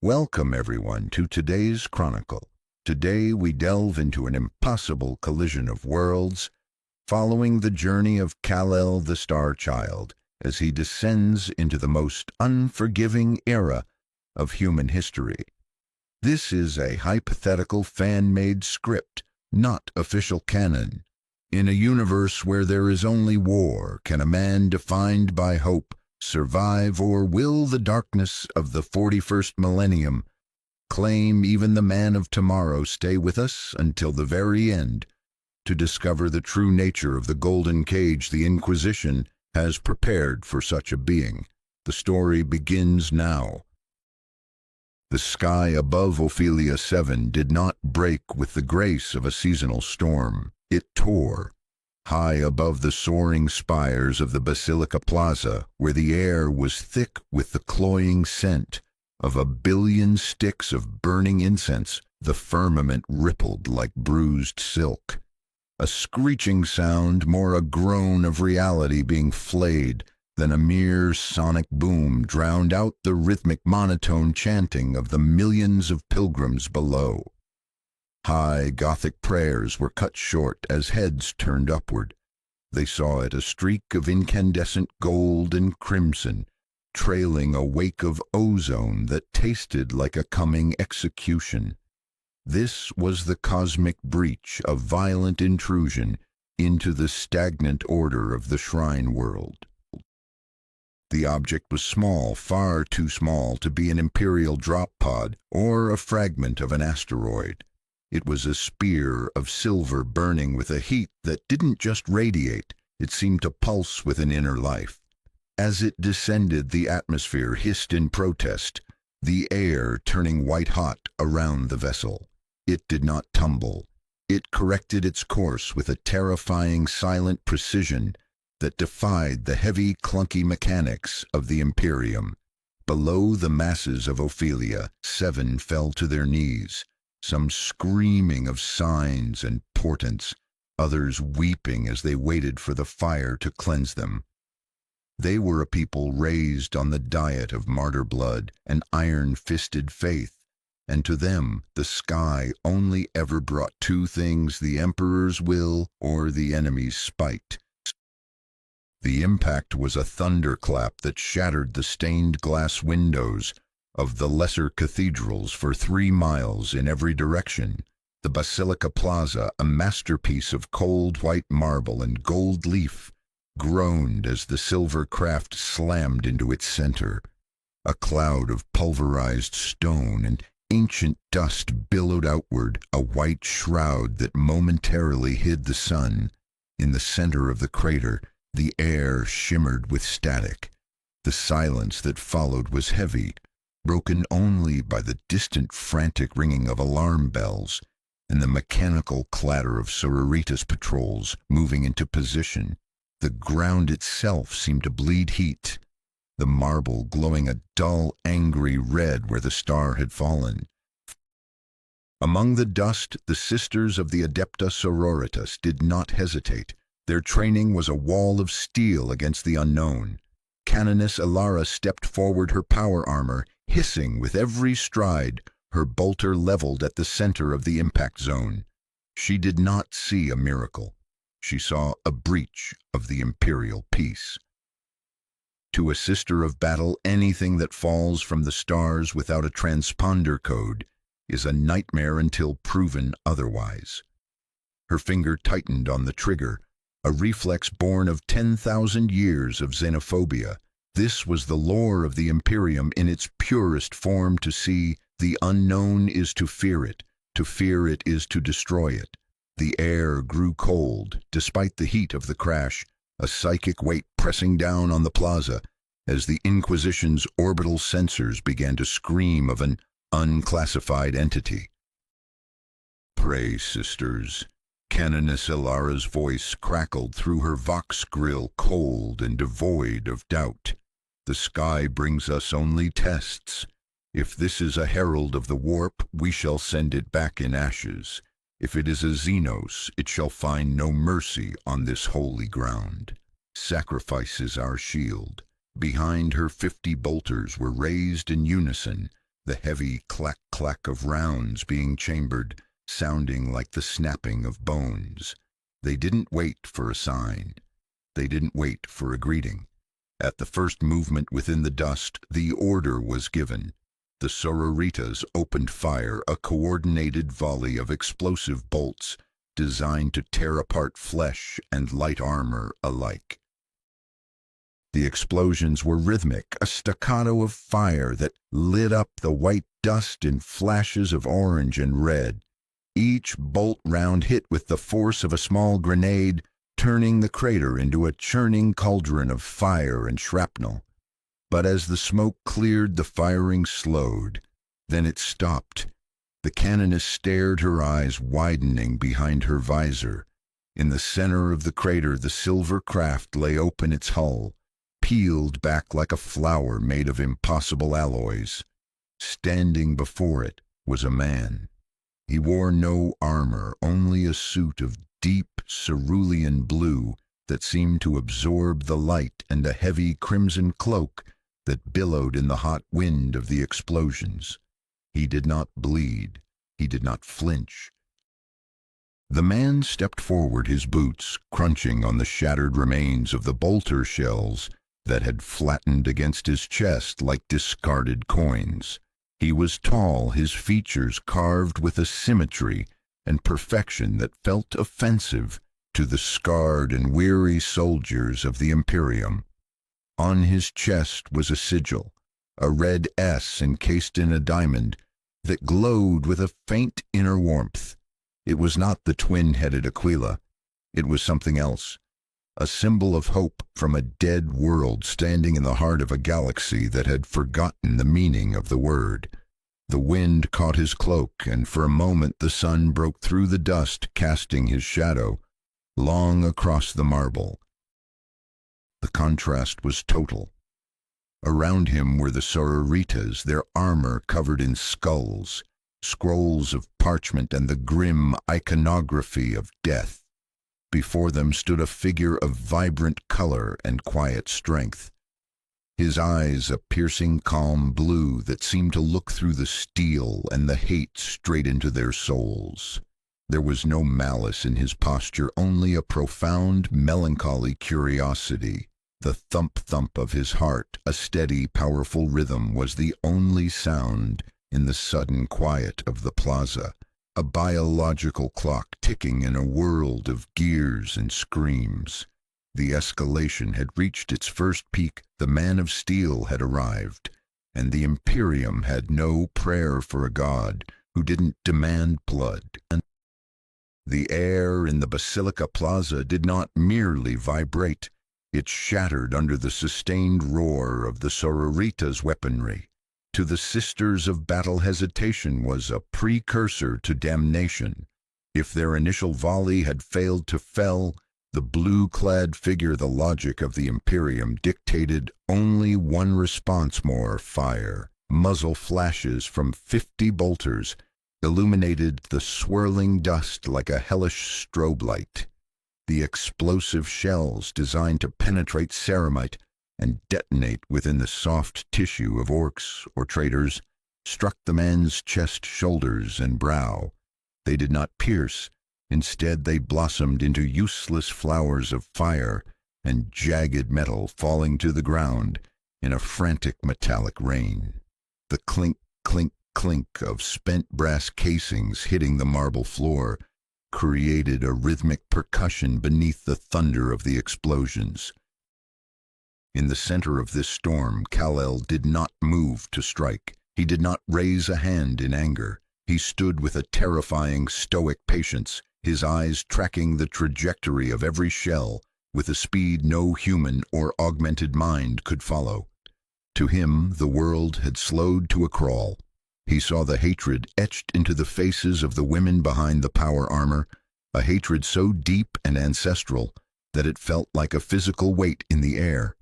Welcome everyone to today's Chronicle. Today we delve into an impossible collision of worlds, following the journey of Kal-El the Star Child as he descends into the most unforgiving era of human history. This is a hypothetical fan-made script, not official canon. In a universe where there is only war, can a man defined by hope survive, or will the darkness of the 41st millennium claim even the man of tomorrow stay with us until the very end? To discover the true nature of the golden cage the Inquisition has prepared for such a being. The story begins now. The sky above Ophelia 7 did not break with the grace of a seasonal storm. It tore. High above the soaring spires of the Basilica Plaza, where the air was thick with the cloying scent of a billion sticks of burning incense, the firmament rippled like bruised silk. A screeching sound, more a groan of reality being flayed than a mere sonic boom, drowned out the rhythmic monotone chanting of the millions of pilgrims below. High Gothic prayers were cut short as heads turned upward. They saw it, a streak of incandescent gold and crimson, trailing a wake of ozone that tasted like a coming execution. This was the cosmic breach, a violent intrusion into the stagnant order of the shrine world. The object was small, far too small to be an Imperial drop pod or a fragment of an asteroid. It was a spear of silver burning with a heat that didn't just radiate, it seemed to pulse with an inner life. As it descended, the atmosphere hissed in protest, the air turning white-hot around the vessel. It did not tumble. It corrected its course with a terrifying silent precision that defied the heavy, clunky mechanics of the Imperium. Below the masses of Ophelia, 7 fell to their knees, some screaming of signs and portents, others weeping as they waited for the fire to cleanse them. They were a people raised on the diet of martyr blood and iron-fisted faith, and to them the sky only ever brought two things: the Emperor's will or the enemy's spite. The impact was a thunderclap that shattered the stained glass windows of the lesser cathedrals for 3 miles in every direction. The Basilica Plaza, a masterpiece of cold white marble and gold leaf, groaned as the silver craft slammed into its center. A cloud of pulverized stone and ancient dust billowed outward, a white shroud that momentarily hid the sun. In the center of the crater, the air shimmered with static. The silence that followed was heavy, broken only by the distant frantic ringing of alarm bells and the mechanical clatter of sororitas patrols moving into position. The ground itself seemed to bleed heat, the marble glowing a dull, angry red where the star had fallen. Among the dust, the sisters of the Adepta Sororitas did not hesitate. Their training was a wall of steel against the unknown. Canoness Ilara stepped forward, her power armor hissing with every stride, her bolter leveled at the center of the impact zone. She did not see a miracle. She saw a breach of the Imperial peace. To a sister of battle, anything that falls from the stars without a transponder code is a nightmare until proven otherwise. Her finger tightened on the trigger, a reflex born of 10,000 years of xenophobia. This was the lore of the Imperium in its purest form: to see the unknown is to fear it is to destroy it. The air grew cold, despite the heat of the crash, a psychic weight pressing down on the plaza as the Inquisition's orbital sensors began to scream of an unclassified entity. "Pray, sisters." Canoness Ilara's voice crackled through her vox grill, cold and devoid of doubt. "The sky brings us only tests. If this is a herald of the warp, we shall send it back in ashes. If it is a Xenos, it shall find no mercy on this holy ground. Sacrifice is our shield." Behind her 50 bolters were raised in unison, the heavy clack-clack of rounds being chambered, sounding like the snapping of bones. They didn't wait for a sign. They didn't wait for a greeting. At the first movement within the dust, the order was given. The sororitas opened fire, a coordinated volley of explosive bolts designed to tear apart flesh and light armor alike. The explosions were rhythmic, a staccato of fire that lit up the white dust in flashes of orange and red. Each bolt round hit with the force of a small grenade, turning the crater into a churning cauldron of fire and shrapnel. But as the smoke cleared, the firing slowed. Then it stopped. The canoness stared, her eyes widening behind her visor. In the center of the crater, the silver craft lay open, its hull peeled back like a flower made of impossible alloys. Standing before it was a man. He wore no armor, only a suit of deep cerulean blue that seemed to absorb the light, and a heavy crimson cloak that billowed in the hot wind of the explosions. He did not bleed. He did not flinch. The man stepped forward, his boots crunching on the shattered remains of the bolter shells that had flattened against his chest like discarded coins. He was tall, his features carved with a symmetry and perfection that felt offensive to the scarred and weary soldiers of the Imperium. On his chest was a sigil, a red S encased in a diamond that glowed with a faint inner warmth. It was not the twin-headed Aquila. It was something else, a symbol of hope from a dead world standing in the heart of a galaxy that had forgotten the meaning of the word. The wind caught his cloak, and for a moment the sun broke through the dust, casting his shadow long across the marble. The contrast was total. Around him were the sororitas, their armor covered in skulls, scrolls of parchment, and the grim iconography of death. Before them stood a figure of vibrant color and quiet strength. His eyes a piercing calm blue that seemed to look through the steel and the hate straight into their souls. There was no malice in his posture, only a profound, melancholy curiosity. The thump-thump of his heart, a steady, powerful rhythm, was the only sound in the sudden quiet of the plaza, a biological clock ticking in a world of gears and screams. The escalation had reached its first peak, the man of steel had arrived, and the Imperium had no prayer for a god who didn't demand blood. The air in the Basilica Plaza did not merely vibrate, it shattered under the sustained roar of the sororitas' weaponry. To the sisters of battle, hesitation was a precursor to damnation. If their initial volley had failed to fell, the blue-clad figure, the logic of the Imperium, dictated only one response: more fire. Muzzle flashes from 50 bolters illuminated the swirling dust like a hellish strobe light. The explosive shells, designed to penetrate ceramite and detonate within the soft tissue of orcs or traitors, struck the man's chest, shoulders, and brow. They did not pierce. Instead, they blossomed into useless flowers of fire and jagged metal, falling to the ground in a frantic metallic rain. The clink, clink, clink of spent brass casings hitting the marble floor created a rhythmic percussion beneath the thunder of the explosions. In the center of this storm, Kal-El did not move to strike. He did not raise a hand in anger. He stood with a terrifying, stoic patience, his eyes tracking the trajectory of every shell with a speed no human or augmented mind could follow. To him, the world had slowed to a crawl. He saw the hatred etched into the faces of the women behind the power armor, a hatred so deep and ancestral that it felt like a physical weight in the air.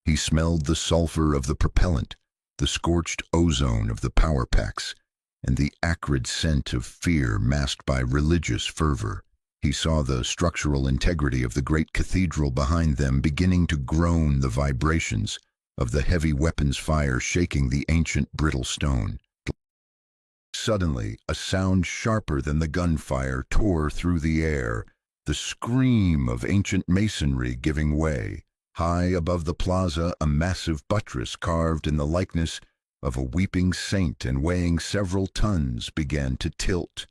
He smelled the sulfur of the propellant, the scorched ozone of the power packs, and the acrid scent of fear masked by religious fervor. He saw the structural integrity of the great cathedral behind them beginning to groan, the vibrations of the heavy weapons fire shaking the ancient brittle stone. suddenly, a sound sharper than the gunfire tore through the air, the scream of ancient masonry giving way. High above the plaza, a massive buttress carved in the likeness of a weeping saint and weighing several tons began to tilt.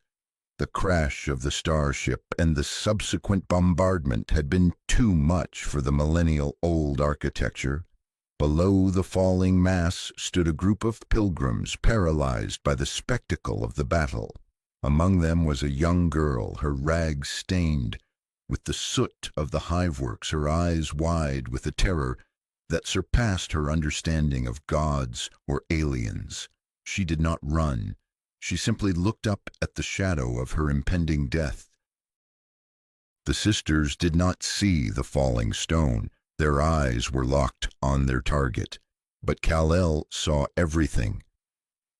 The crash of the starship and the subsequent bombardment had been too much for the millennial-old architecture. Below the falling mass stood a group of pilgrims paralyzed by the spectacle of the battle. Among them was a young girl, her rags stained with the soot of the hiveworks, her eyes wide with a terror that surpassed her understanding of gods or aliens. She did not run. She simply looked up at the shadow of her impending death. The sisters did not see the falling stone. Their eyes were locked on their target. But Kal-El saw everything.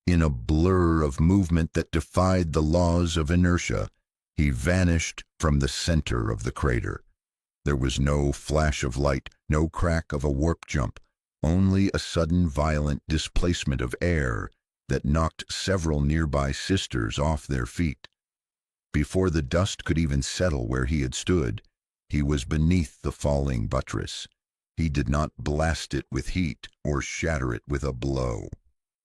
In a blur of movement that defied the laws of inertia, he vanished from the center of the crater. There was no flash of light, no crack of a warp jump, only a sudden violent displacement of air that knocked several nearby sisters off their feet. Before the dust could even settle where he had stood, he was beneath the falling buttress. He did not blast it with heat or shatter it with a blow.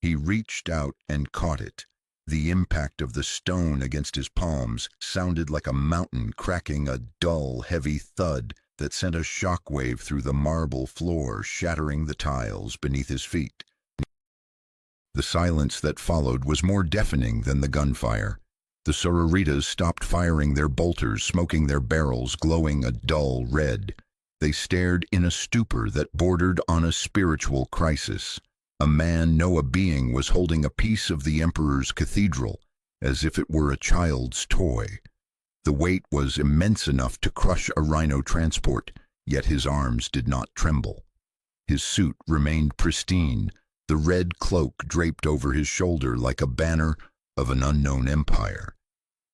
He reached out and caught it. The impact of the stone against his palms sounded like a mountain cracking, a dull, heavy thud that sent a shockwave through the marble floor, shattering the tiles beneath his feet. The silence that followed was more deafening than the gunfire. The sororitas stopped firing their bolters, smoking their barrels, glowing a dull red. They stared in a stupor that bordered on a spiritual crisis. A man, no, a being, was holding a piece of the Emperor's cathedral, as if it were a child's toy. The weight was immense enough to crush a rhino transport, yet his arms did not tremble. His suit remained pristine, the red cloak draped over his shoulder like a banner of an unknown empire.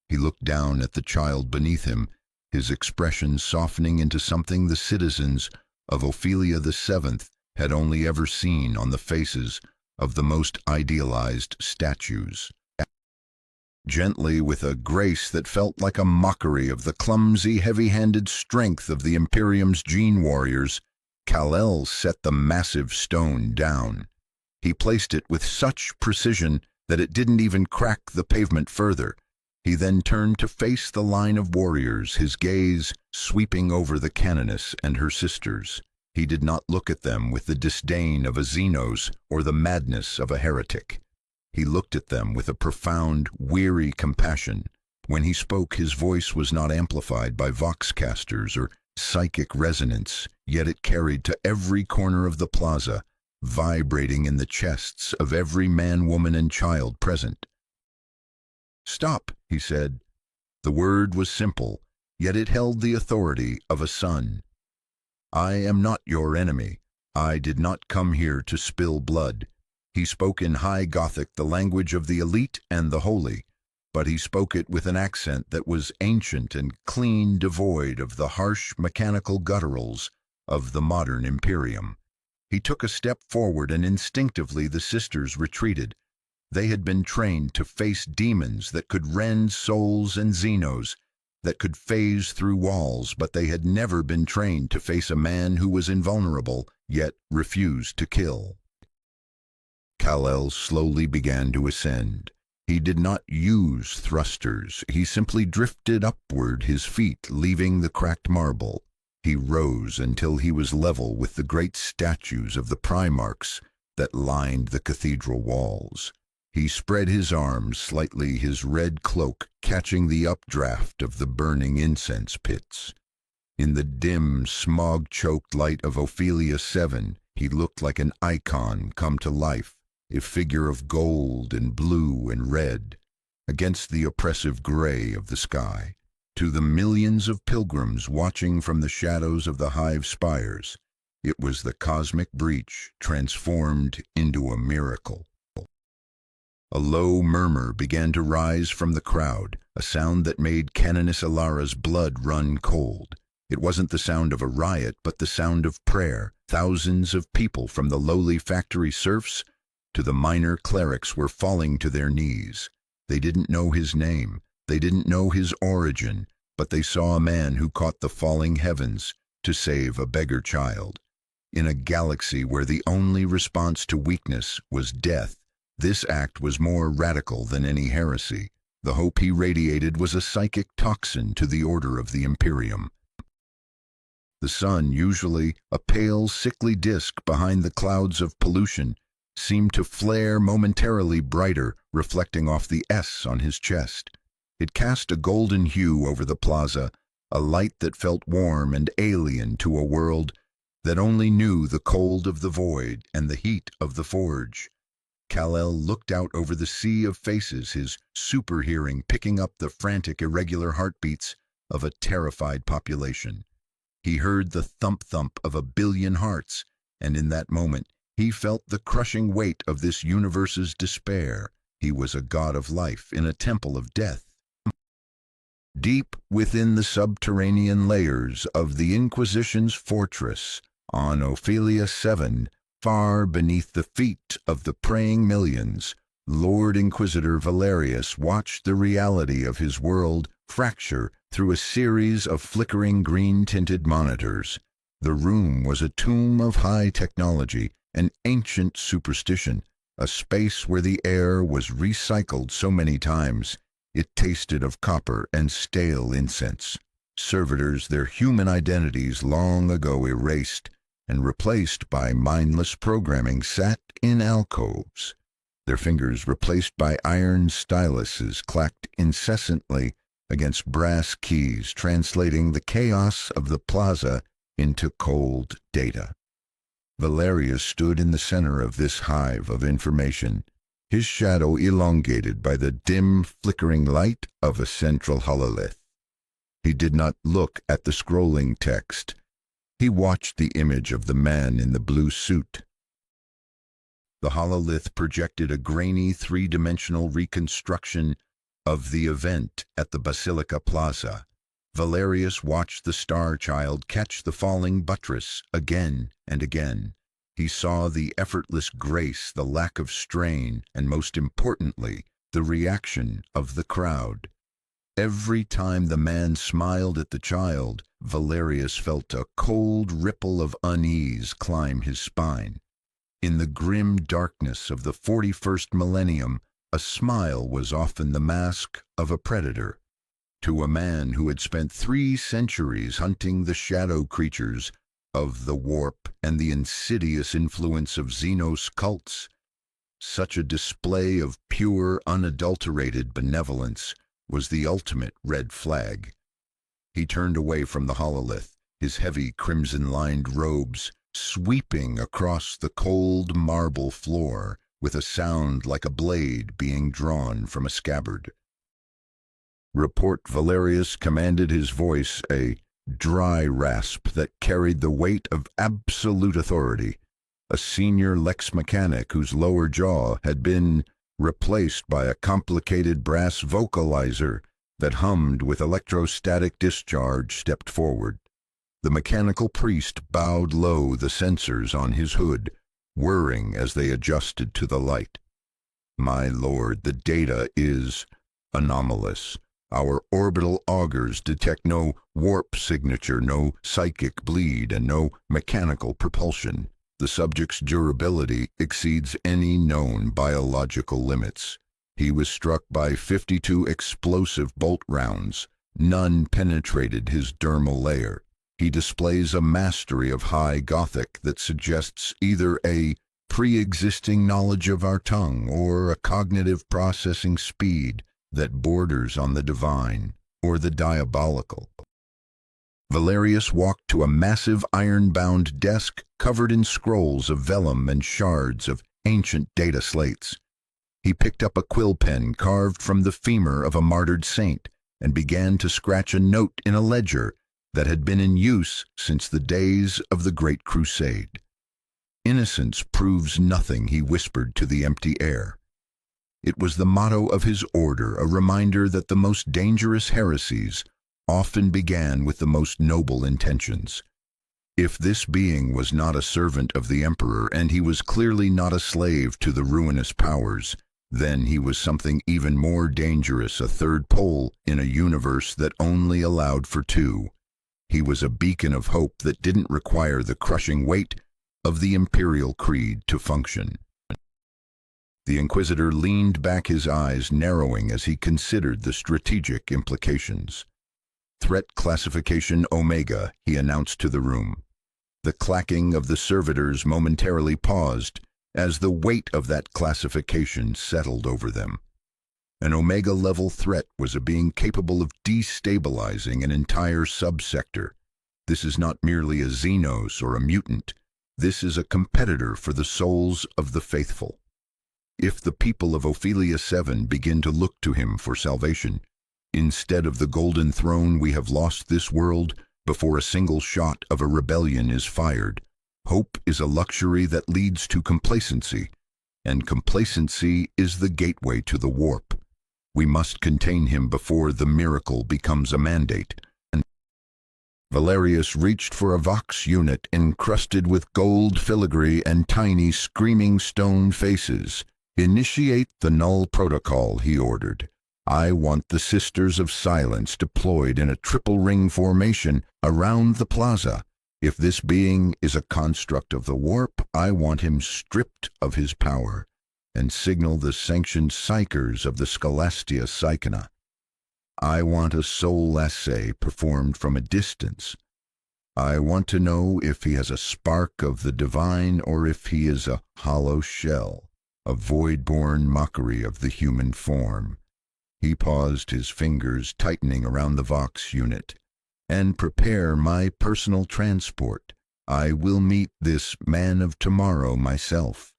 He looked down at the child beneath him, his expression softening into something the citizens of Ophelia VII had only ever seen on the faces of the most idealized statues. Gently, with a grace that felt like a mockery of the clumsy, heavy-handed strength of the Imperium's gene warriors, Kal-El set the massive stone down. He placed it with such precision that it didn't even crack the pavement further. He then turned to face the line of warriors, his gaze sweeping over the canoness and her sisters. He did not look at them with the disdain of a Xenos or the madness of a heretic. He looked at them with a profound, weary compassion. When he spoke, his voice was not amplified by voxcasters or psychic resonance, yet it carried to every corner of the plaza, vibrating in the chests of every man, woman, and child present. "Stop," he said. The word was simple, yet it held the authority of a son. "I am not your enemy. I did not come here to spill blood." He spoke in High Gothic, the language of the elite and the holy, but he spoke it with an accent that was ancient and clean, devoid of the harsh mechanical gutturals of the modern Imperium. He took a step forward, and instinctively the sisters retreated. They had been trained to face demons that could rend souls and Xenos, that could phase through walls, but they had never been trained to face a man who was invulnerable, yet refused to kill. Kal-El slowly began to ascend. He did not use thrusters. He simply drifted upward, his feet leaving the cracked marble. He rose until he was level with the great statues of the Primarchs that lined the cathedral walls. He spread his arms slightly, his red cloak catching the updraft of the burning incense pits. In the dim, smog-choked light of Ophelia VII, he looked like an icon come to life, a figure of gold and blue and red, against the oppressive gray of the sky. To the millions of pilgrims watching from the shadows of the hive spires, it was the cosmic breach transformed into a miracle. A low murmur began to rise from the crowd, a sound that made Canoness Alara's blood run cold. It wasn't the sound of a riot, but the sound of prayer. Thousands of people, from the lowly factory serfs to the minor clerics, were falling to their knees. They didn't know his name, they didn't know his origin, but they saw a man who caught the falling heavens to save a beggar child. In a galaxy where the only response to weakness was death, this act was more radical than any heresy. The hope he radiated was a psychic toxin to the order of the Imperium. The sun, usually a pale, sickly disk behind the clouds of pollution, seemed to flare momentarily brighter, reflecting off the S on his chest. It cast a golden hue over the plaza, a light that felt warm and alien to a world that only knew the cold of the void and the heat of the forge. Kal-El looked out over the sea of faces, his super hearing picking up the frantic, irregular heartbeats of a terrified population. He heard the thump-thump of 1 billion hearts, and in that moment he felt the crushing weight of this universe's despair. He was a god of life in a temple of death. Deep within the subterranean layers of the Inquisition's fortress on Ophelia 7, far beneath the feet of the praying millions, Lord Inquisitor Valerius watched the reality of his world fracture through a series of flickering green-tinted monitors. The room was a tomb of high technology, an ancient superstition, a space where the air was recycled so many times it tasted of copper and stale incense. Servitors, their human identities long ago erased and replaced by mindless programming, sat in alcoves, their fingers replaced by iron styluses clacked incessantly against brass keys, translating the chaos of the plaza into cold data. Valerius stood in the center of this hive of information, his shadow elongated by the dim, flickering light of a central hololith. He did not look at the scrolling text. He watched the image of the man in the blue suit. The hololith projected a grainy, three-dimensional reconstruction of the event at the Basilica Plaza. Valerius watched the Star Child catch the falling buttress again and again. He saw the effortless grace, the lack of strain, and most importantly, the reaction of the crowd. Every time the man smiled at the child, Valerius felt a cold ripple of unease climb his spine. In the grim darkness of the 41st millennium, a smile was often the mask of a predator. To a man who had spent 3 centuries hunting the shadow creatures of the warp and the insidious influence of Xenos cults, such a display of pure, unadulterated benevolence was the ultimate red flag. He turned away from the hololith, his heavy crimson-lined robes sweeping across the cold marble floor with a sound like a blade being drawn from a scabbard. "Report," Valerius commanded, his voice a dry rasp that carried the weight of absolute authority. A senior Lex mechanic whose lower jaw had been replaced by a complicated brass vocalizer that hummed with electrostatic discharge stepped forward. The mechanical priest bowed low, the sensors on his hood whirring as they adjusted to the light. "My lord, the data is anomalous. Our orbital augers detect no warp signature, no psychic bleed, and no mechanical propulsion. The subject's durability exceeds any known biological limits. He was struck by 52 explosive bolt rounds. None penetrated his dermal layer. He displays a mastery of high Gothic that suggests either a pre-existing knowledge of our tongue or a cognitive processing speed that borders on the divine or the diabolical." Valerius walked to a massive iron-bound desk covered in scrolls of vellum and shards of ancient data slates. He picked up a quill pen carved from the femur of a martyred saint and began to scratch a note in a ledger that had been in use since the days of the Great Crusade. "Innocence proves nothing," he whispered to the empty air. It was the motto of his order, a reminder that the most dangerous heresies often began with the most noble intentions. If this being was not a servant of the emperor, and he was clearly not a slave to the ruinous powers, Then he was something even more dangerous, a third pole in a universe that only allowed for two. He was a beacon of hope that didn't require the crushing weight of the Imperial creed to function. The Inquisitor leaned back, his eyes narrowing as he considered the strategic implications. "Threat classification Omega," he announced to the room. The clacking of the servitors momentarily paused as the weight of that classification settled over them. An Omega-level threat was a being capable of destabilizing an entire subsector. This is not merely a Xenos or a mutant. This is a competitor for the souls of the faithful. If the people of Ophelia 7 begin to look to him for salvation, instead of the Golden Throne, we have lost this world before a single shot of a rebellion is fired. Hope is a luxury that leads to complacency, and complacency is the gateway to the warp. We must contain him before the miracle becomes a mandate. And Valerius reached for a Vox unit encrusted with gold filigree and tiny screaming stone faces. "Initiate the Null-Protocol," he ordered. "I want the Sisters of Silence deployed in a triple ring formation around the plaza. If this being is a construct of the warp, I want him stripped of his power, and signal the sanctioned Psykers of the Scholastia Psychona. I want a soul assay performed from a distance. I want to know if he has a spark of the divine or if he is a hollow shell, a void-born mockery of the human form." He paused, his fingers tightening around the Vox unit. "And prepare my personal transport. I will meet this man of tomorrow myself.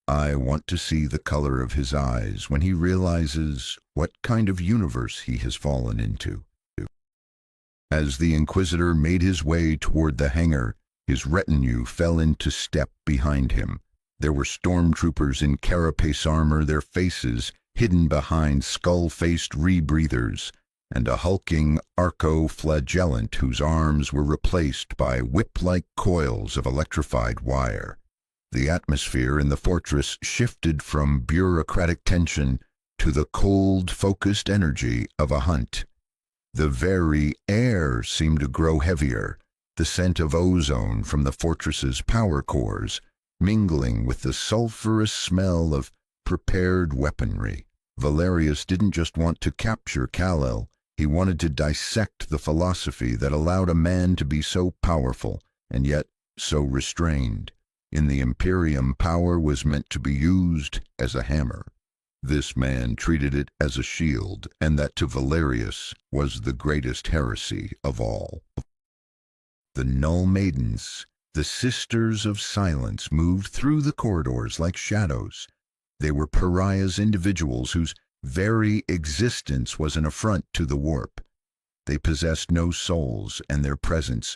I want to see the color of his eyes when he realizes what kind of universe he has fallen into." As the Inquisitor made his way toward the hangar, his retinue fell into step behind him. There were stormtroopers in carapace armor, their faces hidden behind skull-faced rebreathers, and a hulking arco-flagellant whose arms were replaced by whip-like coils of electrified wire. The atmosphere in the fortress shifted from bureaucratic tension to the cold, focused energy of a hunt. The very air seemed to grow heavier, the scent of ozone from the fortress's power cores mingling with the sulfurous smell of prepared weaponry. Valerius didn't just want to capture Kal-El, he wanted to dissect the philosophy that allowed a man to be so powerful and yet so restrained. In the Imperium, power was meant to be used as a hammer. This man treated it as a shield, and that to Valerius was the greatest heresy of all. The Null Maidens, the Sisters of Silence, moved through the corridors like shadows. They were pariahs, individuals whose very existence was an affront to the warp. They possessed no souls, and their presence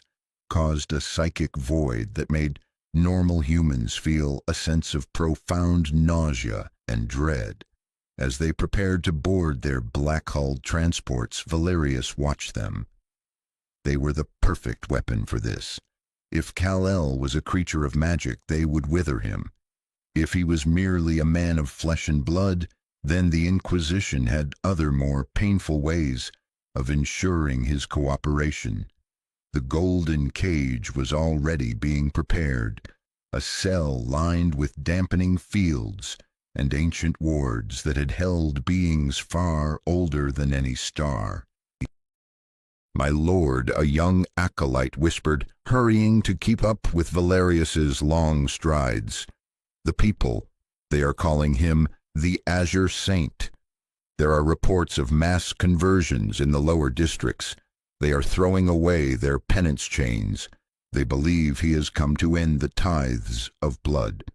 caused a psychic void that made normal humans feel a sense of profound nausea and dread. As they prepared to board their black-hulled transports, Valerius watched them. They were the perfect weapon for this. If Kal-El was a creature of magic, they would wither him. If he was merely a man of flesh and blood, then the Inquisition had other more painful ways of ensuring his cooperation. The golden cage was already being prepared, a cell lined with dampening fields and ancient wards that had held beings far older than any star. "My lord," a young acolyte whispered, hurrying to keep up with Valerius's long strides. "The people, they are calling him the Azure Saint. There are reports of mass conversions in the lower districts. They are throwing away their penance chains. They believe he has come to end the tithes of blood."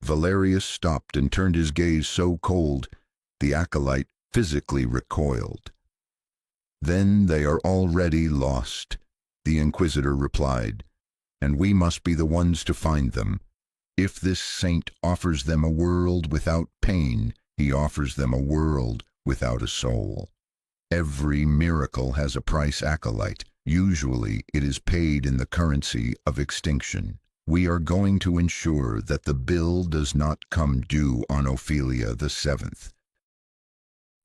Valerius stopped and turned his gaze so cold, the acolyte physically recoiled. "Then they are already lost," the Inquisitor replied, "and we must be the ones to find them. If this saint offers them a world without pain, he offers them a world without a soul. Every miracle has a price, acolyte. Usually it is paid in the currency of extinction." We are going to ensure that the bill does not come due on Ophelia the 7th.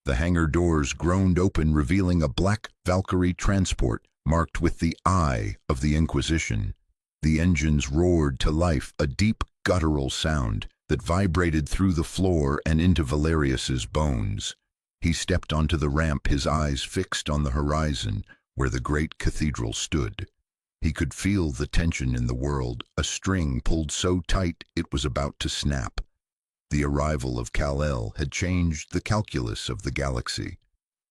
The hangar doors groaned open, revealing a black Valkyrie transport marked with the Eye of the Inquisition. The engines roared to life, a deep guttural sound that vibrated through the floor and into Valerius's bones. He stepped onto the ramp, his eyes fixed on the horizon where the great cathedral stood. He could feel the tension in the world, a string pulled so tight it was about to snap. The arrival of Kal-El had changed the calculus of the galaxy.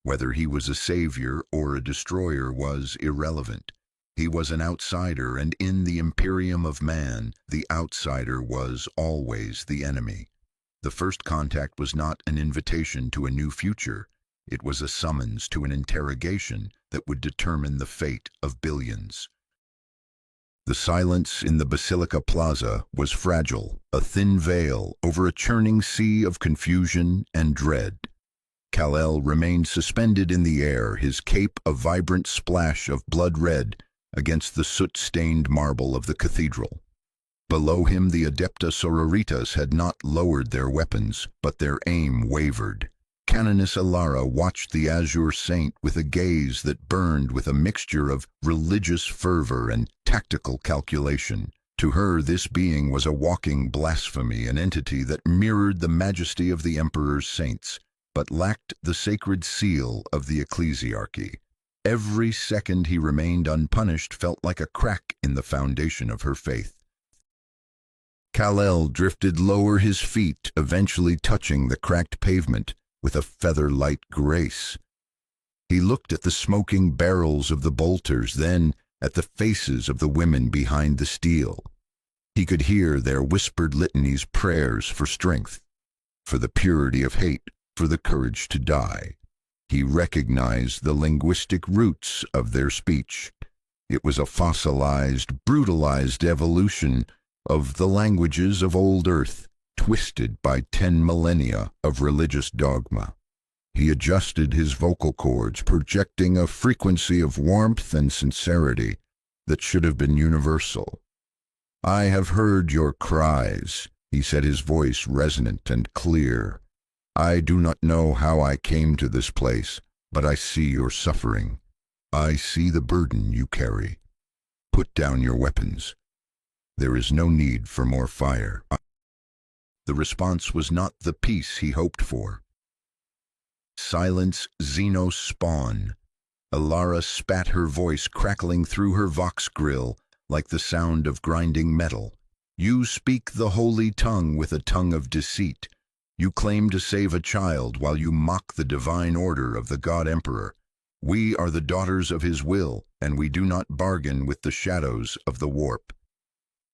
Whether he was a savior or a destroyer was irrelevant. He was an outsider, and in the Imperium of Man, the outsider was always the enemy. The first contact was not an invitation to a new future. It was a summons to an interrogation that would determine the fate of billions. The silence in the Basilica Plaza was fragile, a thin veil over a churning sea of confusion and dread. Kal-El remained suspended in the air, his cape a vibrant splash of blood red against the soot-stained marble of the cathedral. Below him, the Adepta Sororitas had not lowered their weapons, but their aim wavered. Canoness Alara watched the Azure Saint with a gaze that burned with a mixture of religious fervor and tactical calculation. To her, this being was a walking blasphemy, an entity that mirrored the majesty of the Emperor's saints, but lacked the sacred seal of the ecclesiarchy. Every second he remained unpunished felt like a crack in the foundation of her faith. Kal-El drifted lower, his feet eventually touching the cracked pavement with a feather-light grace. He looked at the smoking barrels of the bolters, then at the faces of the women behind the steel. He could hear their whispered litanies, prayers for strength, for the purity of hate, for the courage to die. He recognized the linguistic roots of their speech. It was a fossilized, brutalized evolution of the languages of old Earth, twisted by 10 millennia of religious dogma. He adjusted his vocal cords, projecting a frequency of warmth and sincerity that should have been universal. "I have heard your cries," he said, his voice resonant and clear. "I do not know how I came to this place, but I see your suffering. I see the burden you carry. Put down your weapons. There is no need for more fire." The response was not the peace he hoped for. Silence, Xenos spawn. Alara spat, her voice crackling through her vox grill like the sound of grinding metal. "You speak the holy tongue with a tongue of deceit. You claim to save a child while you mock the divine order of the God Emperor. We are the daughters of his will, and we do not bargain with the shadows of the warp."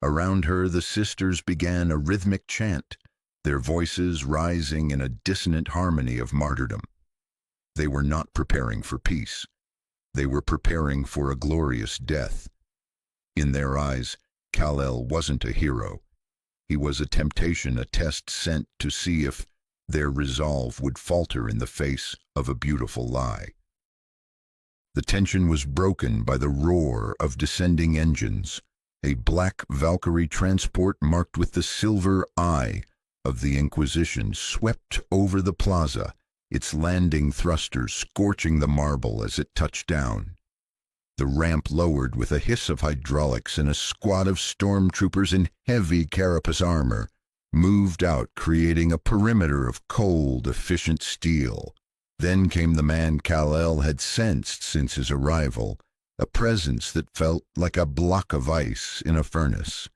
Around her, the sisters began a rhythmic chant, their voices rising in a dissonant harmony of martyrdom. They were not preparing for peace. They were preparing for a glorious death. In their eyes, Kal-El wasn't a hero. He was a temptation, a test sent to see if their resolve would falter in the face of a beautiful lie. The tension was broken by the roar of descending engines. A black Valkyrie transport marked with the silver Eye of the Inquisition swept over the plaza, its landing thrusters scorching the marble as it touched down. The ramp lowered with a hiss of hydraulics, and a squad of stormtroopers in heavy carapace armor moved out, creating a perimeter of cold, efficient steel. Then came the man Kal-El had sensed since his arrival, a presence that felt like a block of ice in a furnace.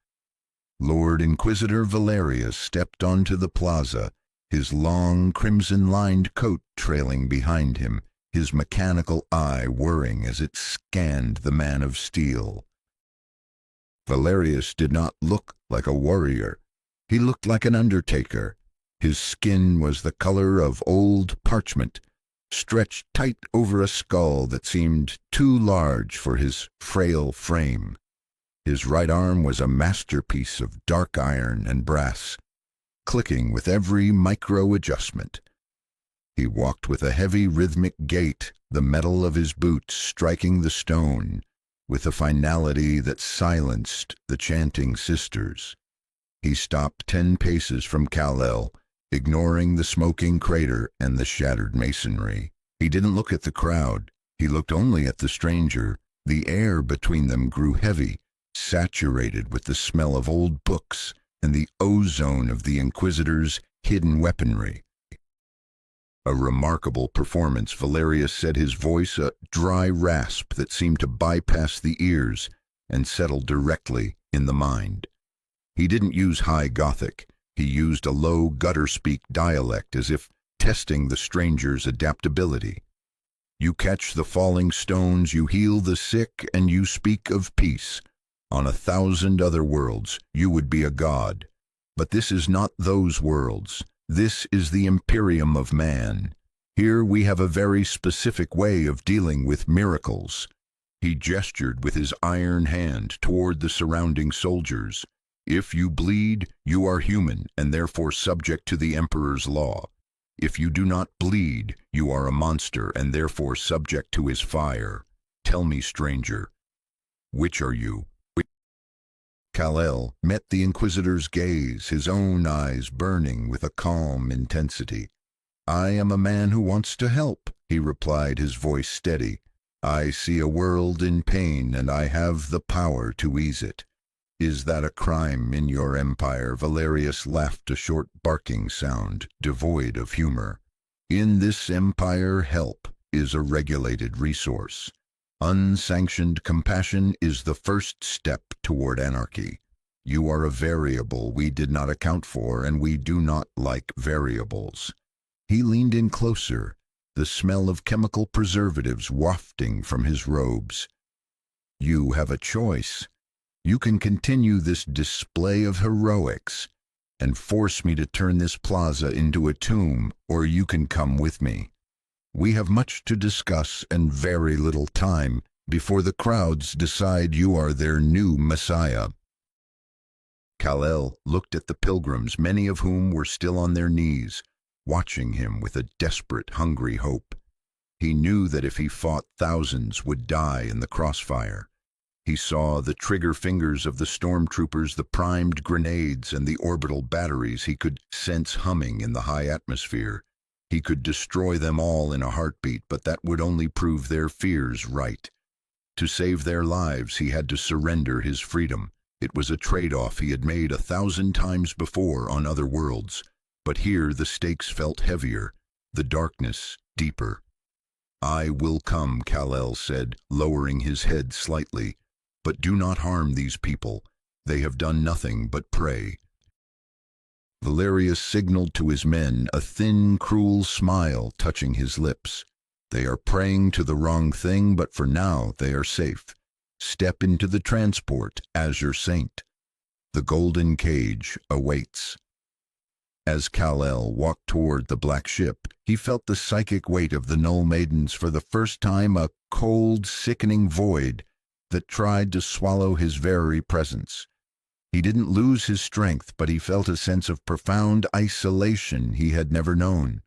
Lord Inquisitor Valerius stepped onto the plaza, his long crimson-lined coat trailing behind him, his mechanical eye whirring as it scanned the man of steel. Valerius did not look like a warrior. He looked like an undertaker. His skin was the color of old parchment, stretched tight over a skull that seemed too large for his frail frame. His right arm was a masterpiece of dark iron and brass, clicking with every micro-adjustment. He walked with a heavy rhythmic gait, the metal of his boots striking the stone, with a finality that silenced the chanting sisters. He stopped 10 paces from Kal-El, ignoring the smoking crater and the shattered masonry. He didn't look at the crowd. He looked only at the stranger. The air between them grew heavy, saturated with the smell of old books and the ozone of the Inquisitor's hidden weaponry. A remarkable performance, Valerius said, his voice a dry rasp that seemed to bypass the ears and settle directly in the mind. He didn't use high Gothic. He used a low gutter-speak dialect, as if testing the stranger's adaptability. You catch the falling stones, you heal the sick, and you speak of peace. On 1,000 other worlds, you would be a god. But this is not those worlds. This is the Imperium of Man. Here we have a very specific way of dealing with miracles. He gestured with his iron hand toward the surrounding soldiers. If you bleed, you are human and therefore subject to the Emperor's law. If you do not bleed, you are a monster and therefore subject to his fire. Tell me, stranger, which are you? Kal-El met the Inquisitor's gaze, his own eyes burning with a calm intensity. I am a man who wants to help, he replied, his voice steady. I see a world in pain, and I have the power to ease it. Is that a crime in your empire? Valerius laughed, a short barking sound, devoid of humor. In this empire, help is a regulated resource. Unsanctioned compassion is the first step toward anarchy. You are a variable we did not account for, and we do not like variables. He leaned in closer, the smell of chemical preservatives wafting from his robes. You have a choice. You can continue this display of heroics and force me to turn this plaza into a tomb, or you can come with me. We have much to discuss and very little time before the crowds decide you are their new messiah. Kal-El looked at the pilgrims, many of whom were still on their knees, watching him with a desperate, hungry hope. He knew that if he fought, thousands would die in the crossfire. He saw the trigger fingers of the stormtroopers, the primed grenades, and the orbital batteries he could sense humming in the high atmosphere. He could destroy them all in a heartbeat, but that would only prove their fears right. To save their lives, he had to surrender his freedom. It was a trade-off he had made 1,000 times before on other worlds, but here the stakes felt heavier, the darkness deeper. I will come, Kal-El said, lowering his head slightly, but do not harm these people. They have done nothing but pray. Valerius signaled to his men, a thin, cruel smile touching his lips. They are praying to the wrong thing, but for now they are safe. Step into the transport, Azure Saint. The golden cage awaits. As Kal-El walked toward the black ship, he felt the psychic weight of the Null Maidens for the first time, a cold, sickening void that tried to swallow his very presence. He didn't lose his strength, but he felt a sense of profound isolation he had never known.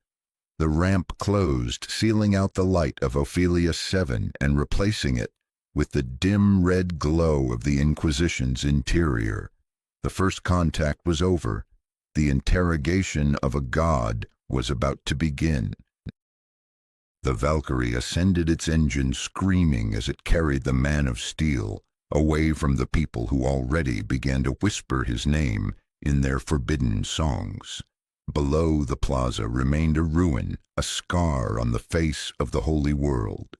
The ramp closed, sealing out the light of Ophelia 7 and replacing it with the dim red glow of the Inquisition's interior. The first contact was over. The interrogation of a god was about to begin. The Valkyrie ascended its engine, screaming as it carried the Man of Steel away from the people who already began to whisper his name in their forbidden songs. Below the plaza remained a ruin, a scar on the face of the holy world.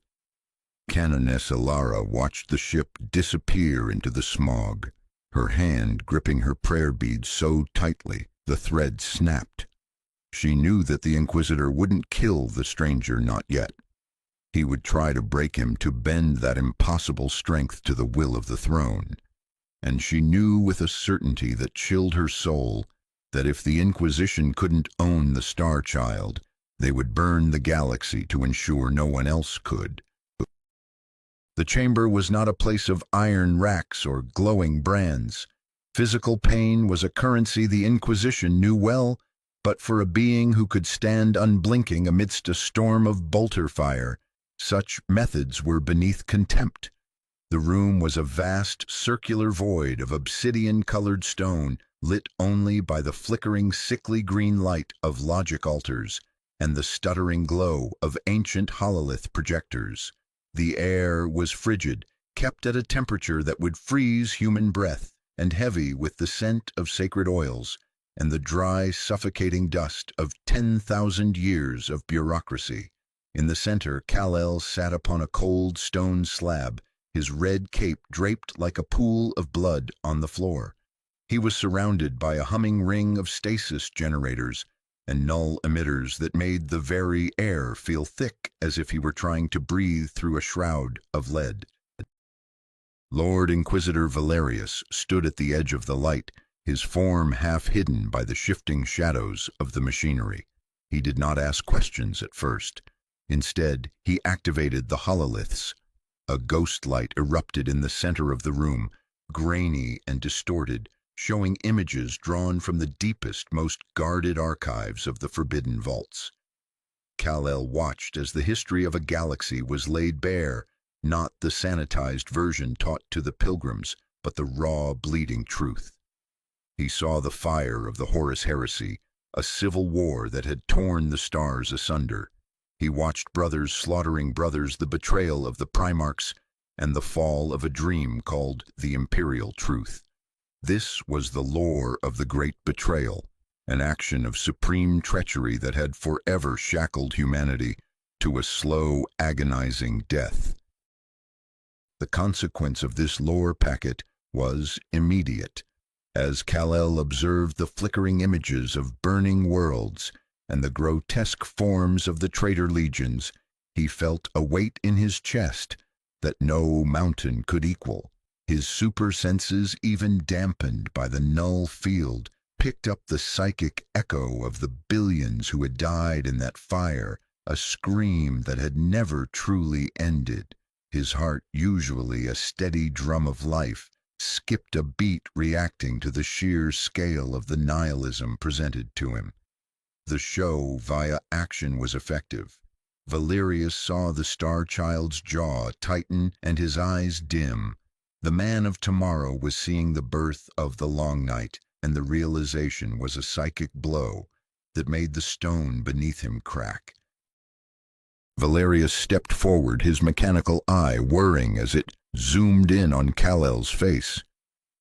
Canoness Ilara watched the ship disappear into the smog, her hand gripping her prayer beads so tightly the thread snapped. She knew that the Inquisitor wouldn't kill the stranger, not yet. He would try to break him, to bend that impossible strength to the will of the throne. And she knew with a certainty that chilled her soul that if the Inquisition couldn't own the Star Child, they would burn the galaxy to ensure no one else could. The chamber was not a place of iron racks or glowing brands. Physical pain was a currency the Inquisition knew well, but for a being who could stand unblinking amidst a storm of bolter fire, such methods were beneath contempt. The room was a vast circular void of obsidian-colored stone, lit only by the flickering sickly green light of logic altars and the stuttering glow of ancient hololith projectors. The air was frigid, kept at a temperature that would freeze human breath, and heavy with the scent of sacred oils and the dry, suffocating dust of 10,000 years of bureaucracy. In the center, Kal-El sat upon a cold stone slab, his red cape draped like a pool of blood on the floor. He was surrounded by a humming ring of stasis generators and null emitters that made the very air feel thick as if he were trying to breathe through a shroud of lead. Lord Inquisitor Valerius stood at the edge of the light, his form half hidden by the shifting shadows of the machinery. He did not ask questions at first. Instead, he activated the hololiths. A ghost light erupted in the center of the room, grainy and distorted, showing images drawn from the deepest, most guarded archives of the Forbidden Vaults. Kal-El watched as the history of a galaxy was laid bare, not the sanitized version taught to the Pilgrims, but the raw, bleeding truth. He saw the fire of the Horus Heresy, a civil war that had torn the stars asunder. He watched brothers slaughtering brothers, the betrayal of the Primarchs, and the fall of a dream called the Imperial Truth. This was the lore of the Great Betrayal, an action of supreme treachery that had forever shackled humanity to a slow, agonizing death. The consequence of this lore packet was immediate. As Kal-El observed the flickering images of burning worlds and the grotesque forms of the traitor legions, he felt a weight in his chest that no mountain could equal. His super senses, even dampened by the null field, picked up the psychic echo of the billions who had died in that fire, a scream that had never truly ended. His heart, usually a steady drum of life, skipped a beat, reacting to the sheer scale of the nihilism presented to him. The show via action was effective. Valerius saw the Star Child's jaw tighten and his eyes dim. The man of tomorrow was seeing the birth of the long night, and the realization was a psychic blow that made the stone beneath him crack. Valerius stepped forward, his mechanical eye whirring as it zoomed in on Kal-El's face.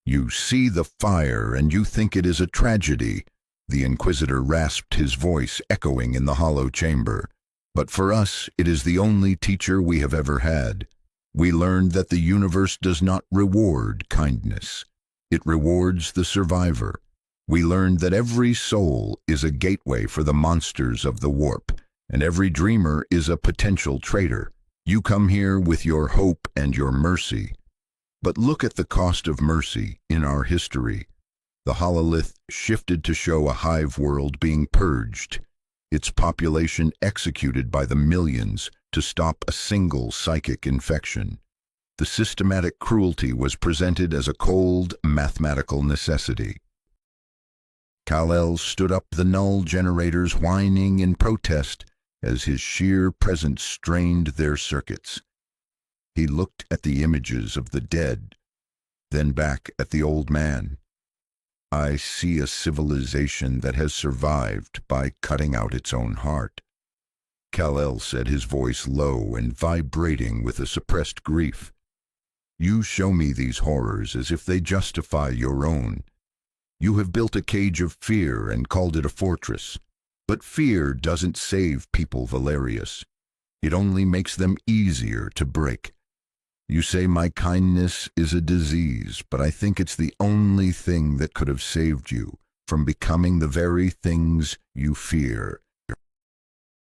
"You see the fire, and you think it is a tragedy," the Inquisitor rasped, his voice echoing in the hollow chamber. "But for us, it is the only teacher we have ever had. We learned that the universe does not reward kindness. It rewards the survivor. We learned that every soul is a gateway for the monsters of the warp, and every dreamer is a potential traitor. You come here with your hope and your mercy. But look at the cost of mercy in our history. The hololith shifted to show a hive world being purged, its population executed by the millions to stop a single psychic infection. The systematic cruelty was presented as a cold, mathematical necessity. Kal-El stood up, the null generators whining in protest as his sheer presence strained their circuits. He looked at the images of the dead, then back at the old man. "I see a civilization that has survived by cutting out its own heart," Kal-El said, his voice low and vibrating with a suppressed grief. "You show me these horrors as if they justify your own. You have built a cage of fear and called it a fortress. But fear doesn't save people, Valerius. It only makes them easier to break. You say my kindness is a disease, but I think it's the only thing that could have saved you from becoming the very things you fear."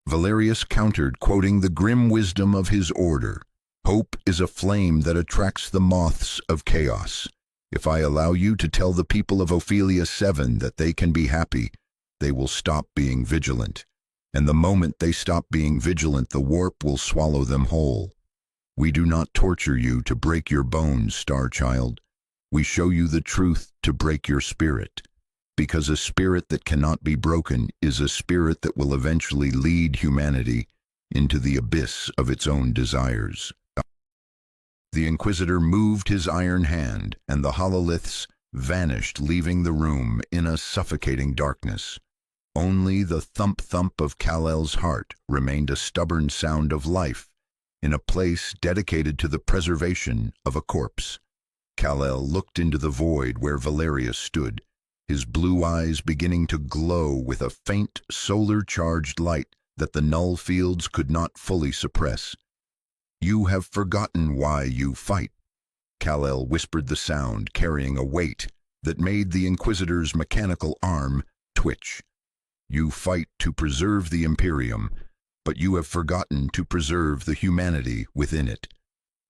Valerius countered, quoting the grim wisdom of his order. "Hope is a flame that attracts the moths of chaos. If I allow you to tell the people of Ophelia 7 that they can be happy, they will stop being vigilant. And the moment they stop being vigilant, the warp will swallow them whole. We do not torture you to break your bones, Star Child. We show you the truth to break your spirit. Because a spirit that cannot be broken is a spirit that will eventually lead humanity into the abyss of its own desires." The Inquisitor moved his iron hand, and the hololiths vanished, leaving the room in a suffocating darkness. Only the thump-thump of Kal-El's heart remained a stubborn sound of life in a place dedicated to the preservation of a corpse. Kal-El looked into the void where Valerius stood, his blue eyes beginning to glow with a faint solar-charged light that the null fields could not fully suppress. "You have forgotten why you fight," Kal-El whispered, the sound carrying a weight that made the Inquisitor's mechanical arm twitch. "You fight to preserve the Imperium, but you have forgotten to preserve the humanity within it.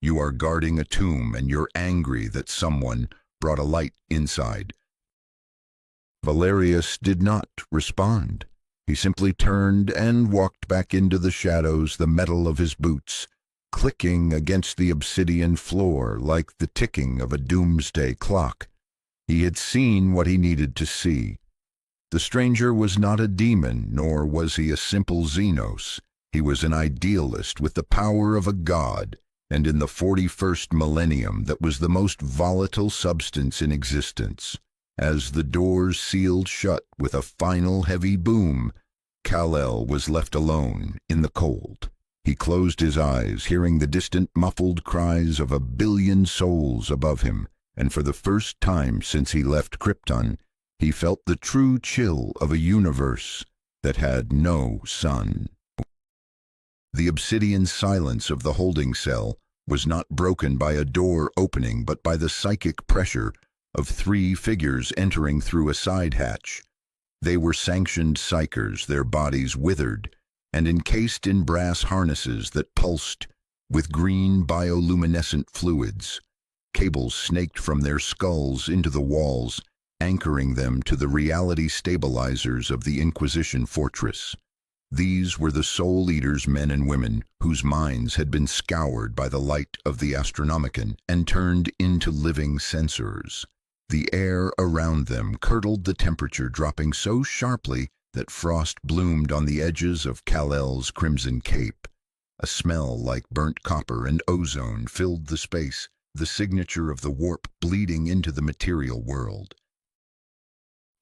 You are guarding a tomb, and you're angry that someone brought a light inside." Valerius did not respond. He simply turned and walked back into the shadows, the metal of his boots clicking against the obsidian floor like the ticking of a doomsday clock. He had seen what he needed to see. The stranger was not a demon, nor was he a simple Xenos. He was an idealist with the power of a god, and in the 41st millennium that was the most volatile substance in existence. As the doors sealed shut with a final heavy boom, Kal-El was left alone in the cold. He closed his eyes, hearing the distant muffled cries of a billion souls above him, and for the first time since he left Krypton, he felt the true chill of a universe that had no sun. The obsidian silence of the holding cell was not broken by a door opening, but by the psychic pressure of 3 figures entering through a side hatch. They were sanctioned Psykers, their bodies withered, and encased in brass harnesses that pulsed with green bioluminescent fluids. Cables snaked from their skulls into the walls, anchoring them to the reality stabilizers of the Inquisition fortress. These were the Soul Eaters, men and women whose minds had been scoured by the light of the Astronomicon and turned into living sensors. The air around them curdled, the temperature dropping so sharply that frost bloomed on the edges of Kal-El's crimson cape. A smell like burnt copper and ozone filled the space, the signature of the warp bleeding into the material world.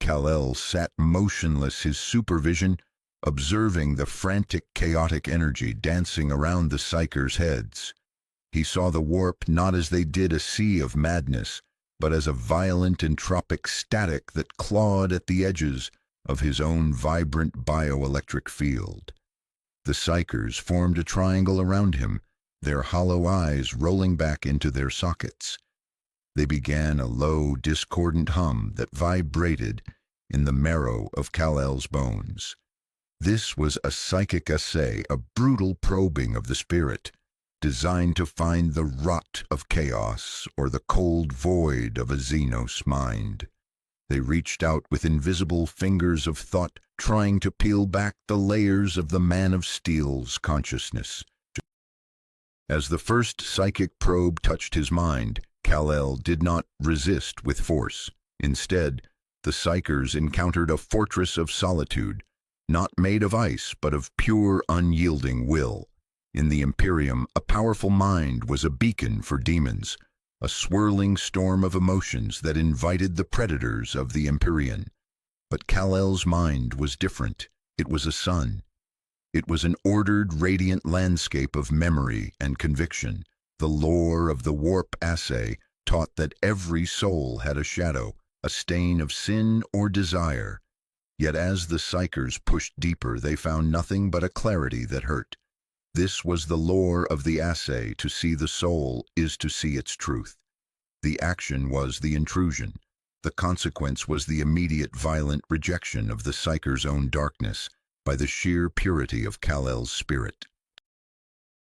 Kal-El sat motionless, his supervision observing the frantic, chaotic energy dancing around the Psykers' heads. He saw the warp not as they did a sea of madness, but as a violent entropic static that clawed at the edges of his own vibrant bioelectric field. The Psykers formed a triangle around him, their hollow eyes rolling back into their sockets. They began a low, discordant hum that vibrated in the marrow of Kal-El's bones. This was a psychic assay, a brutal probing of the spirit, designed to find the rot of chaos or the cold void of a Xenos mind. They reached out with invisible fingers of thought, trying to peel back the layers of the Man of Steel's consciousness. As the first psychic probe touched his mind, Kal-El did not resist with force. Instead, the Psykers encountered a fortress of solitude, not made of ice, but of pure, unyielding will. In the Imperium, a powerful mind was a beacon for demons, a swirling storm of emotions that invited the predators of the Empyrean. But Kal-El's mind was different. It was a sun. It was an ordered, radiant landscape of memory and conviction. The lore of the warp assay taught that every soul had a shadow, a stain of sin or desire. Yet as the Psykers pushed deeper, they found nothing but a clarity that hurt. This was the lore of the assay: to see the soul is to see its truth. The action was the intrusion. The consequence was the immediate violent rejection of the Psyker's own darkness by the sheer purity of Kal-El's spirit.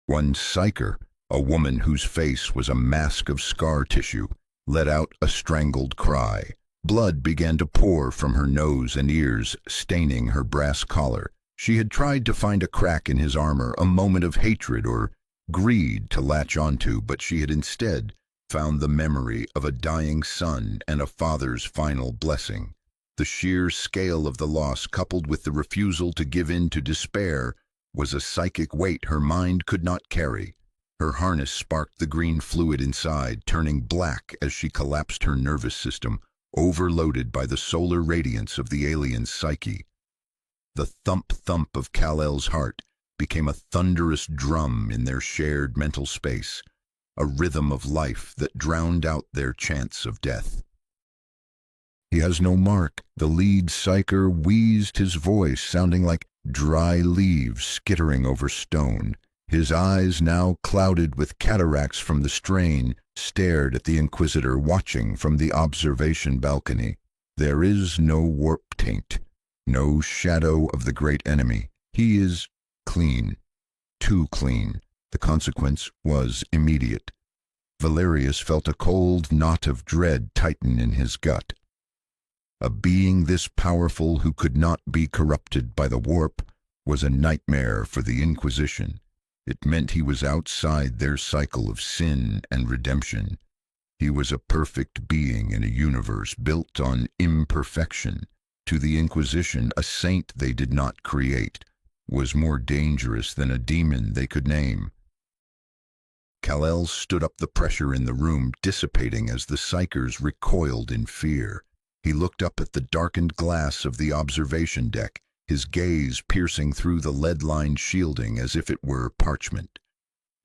One Psyker, a woman whose face was a mask of scar tissue, let out a strangled cry. Blood began to pour from her nose and ears, staining her brass collar. She had tried to find a crack in his armor, a moment of hatred or greed to latch onto, but she had instead found the memory of a dying son and a father's final blessing. The sheer scale of the loss, coupled with the refusal to give in to despair, was a psychic weight her mind could not carry. Her harness sparked the green fluid inside, turning black as she collapsed, her nervous system overloaded by the solar radiance of the alien's psyche. The thump-thump of Kal-El's heart became a thunderous drum in their shared mental space, a rhythm of life that drowned out their chants of death. "He has no mark," the lead Psyker wheezed, his voice sounding like dry leaves skittering over stone. His eyes, now clouded with cataracts from the strain, stared at the Inquisitor watching from the observation balcony. "There is no warp taint, no shadow of the great enemy. He is clean, too clean." The consequence was immediate. Valerius felt a cold knot of dread tighten in his gut. A being this powerful who could not be corrupted by the warp was a nightmare for the Inquisition. It meant he was outside their cycle of sin and redemption. He was a perfect being in a universe built on imperfection. To the Inquisition, a saint they did not create was more dangerous than a demon they could name. Kal-El stood up, the pressure in the room dissipating as the Psykers recoiled in fear. He looked up at the darkened glass of the observation deck, his gaze piercing through the lead-lined shielding as if it were parchment.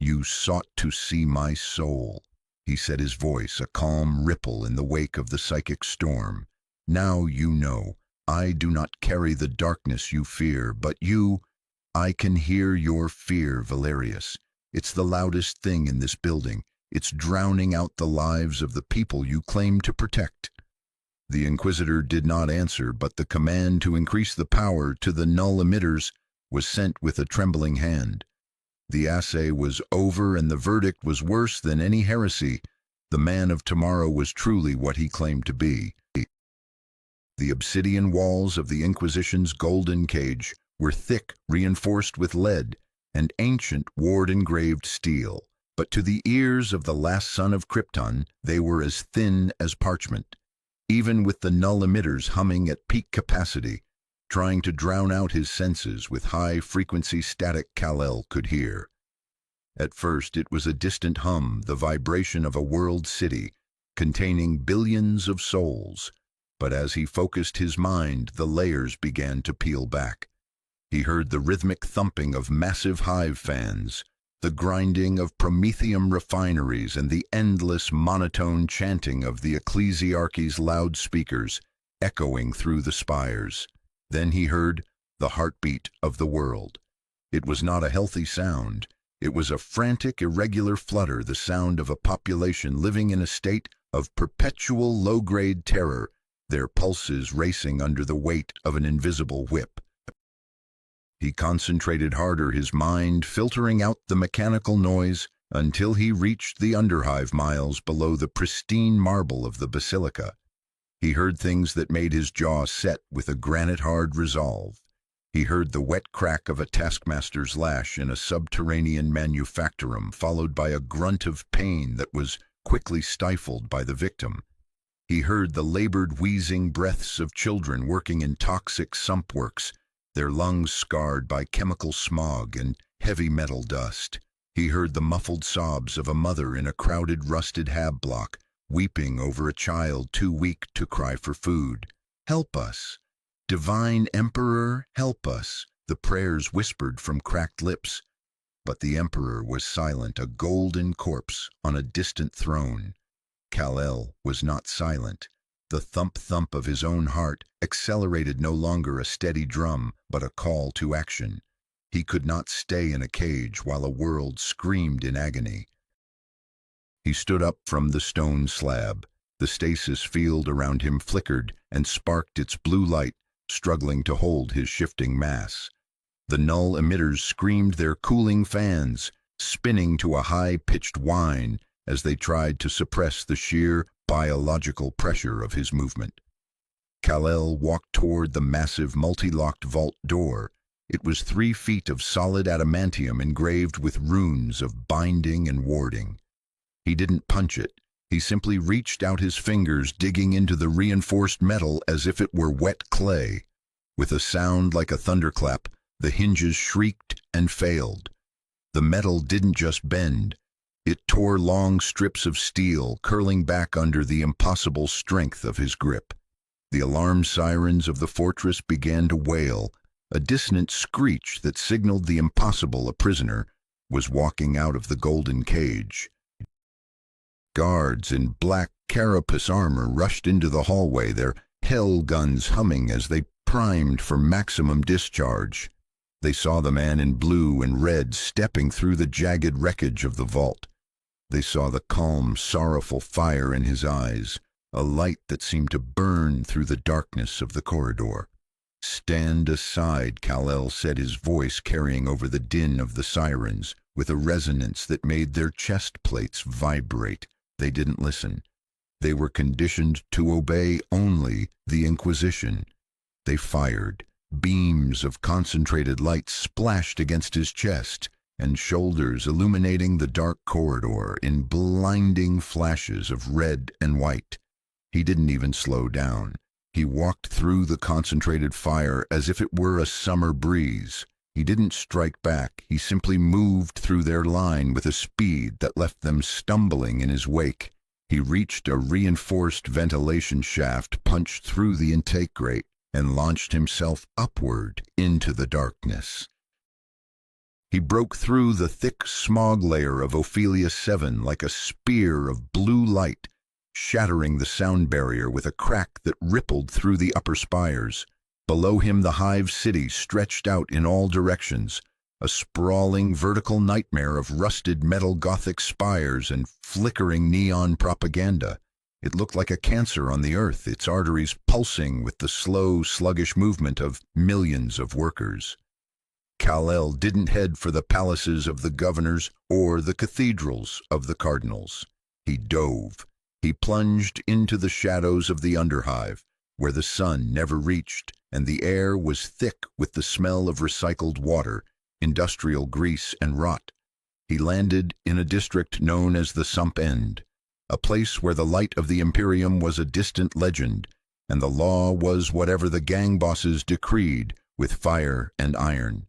"You sought to see my soul," he said, his voice a calm ripple in the wake of the psychic storm. "Now you know. I do not carry the darkness you fear, but I can hear your fear, Valerius. It's the loudest thing in this building. It's drowning out the lives of the people you claim to protect." The Inquisitor did not answer, but the command to increase the power to the null emitters was sent with a trembling hand. The assay was over, and the verdict was worse than any heresy. The man of tomorrow was truly what he claimed to be. The obsidian walls of the Inquisition's golden cage were thick, reinforced with lead, and ancient, ward-engraved steel. But to the ears of the last son of Krypton, they were as thin as parchment. Even with the null emitters humming at peak capacity, trying to drown out his senses with high-frequency static, Kal-El could hear. At first it was a distant hum, the vibration of a world city, containing billions of souls. But as he focused his mind, the layers began to peel back. He heard the rhythmic thumping of massive hive fans, the grinding of promethium refineries, and the endless monotone chanting of the ecclesiarchy's loudspeakers echoing through the spires. Then he heard the heartbeat of the world. It was not a healthy sound. It was a frantic, irregular flutter, the sound of a population living in a state of perpetual low-grade terror, their pulses racing under the weight of an invisible whip. He concentrated harder, his mind filtering out the mechanical noise until he reached the underhive miles below the pristine marble of the basilica. He heard things that made his jaw set with a granite-hard resolve. He heard the wet crack of a taskmaster's lash in a subterranean manufactorum, followed by a grunt of pain that was quickly stifled by the victim. He heard the labored, wheezing breaths of children working in toxic sump works, their lungs scarred by chemical smog and heavy metal dust. He heard the muffled sobs of a mother in a crowded, rusted hab block, weeping over a child too weak to cry for food. "Help us! Divine Emperor, help us!" the prayers whispered from cracked lips. But the Emperor was silent, a golden corpse on a distant throne. Kal-El was not silent. The thump-thump of his own heart accelerated, no longer a steady drum, but a call to action. He could not stay in a cage while a world screamed in agony. He stood up from the stone slab. The stasis field around him flickered and sparked its blue light, struggling to hold his shifting mass. The null emitters screamed their cooling fans, spinning to a high-pitched whine as they tried to suppress the sheer biological pressure of his movement. Kal-El walked toward the massive multi-locked vault door. It was 3 feet of solid adamantium engraved with runes of binding and warding. He didn't punch it. He simply reached out his fingers, digging into the reinforced metal as if it were wet clay. With a sound like a thunderclap, the hinges shrieked and failed. The metal didn't just bend, It tore long strips of steel, curling back under the impossible strength of his grip. The alarm sirens of the fortress began to wail, a dissonant screech that signaled the impossible a prisoner was walking out of the golden cage. Guards in black carapace armor rushed into the hallway, their hell guns humming as they primed for maximum discharge. They saw the man in blue and red stepping through the jagged wreckage of the vault. They saw the calm, sorrowful fire in his eyes, a light that seemed to burn through the darkness of the corridor. "Stand aside," Kal-El said, his voice carrying over the din of the sirens, with a resonance that made their chest plates vibrate. They didn't listen. They were conditioned to obey only the Inquisition. They fired. Beams of concentrated light splashed against his chest and shoulders, illuminating the dark corridor in blinding flashes of red and white. He didn't even slow down. He walked through the concentrated fire as if it were a summer breeze. He didn't strike back. He simply moved through their line with a speed that left them stumbling in his wake. He reached a reinforced ventilation shaft, punched through the intake grate, and launched himself upward into the darkness. He broke through the thick smog layer of Ophelia 7 like a spear of blue light, shattering the sound barrier with a crack that rippled through the upper spires. Below him the hive city stretched out in all directions, a sprawling vertical nightmare of rusted metal Gothic spires and flickering neon propaganda. It looked like a cancer on the earth, its arteries pulsing with the slow, sluggish movement of millions of workers. Kal-El didn't head for the palaces of the governors or the cathedrals of the cardinals. He dove. He plunged into the shadows of the underhive, where the sun never reached, and the air was thick with the smell of recycled water, industrial grease, and rot. He landed in a district known as the Sump End, a place where the light of the Imperium was a distant legend, and the law was whatever the gang bosses decreed with fire and iron.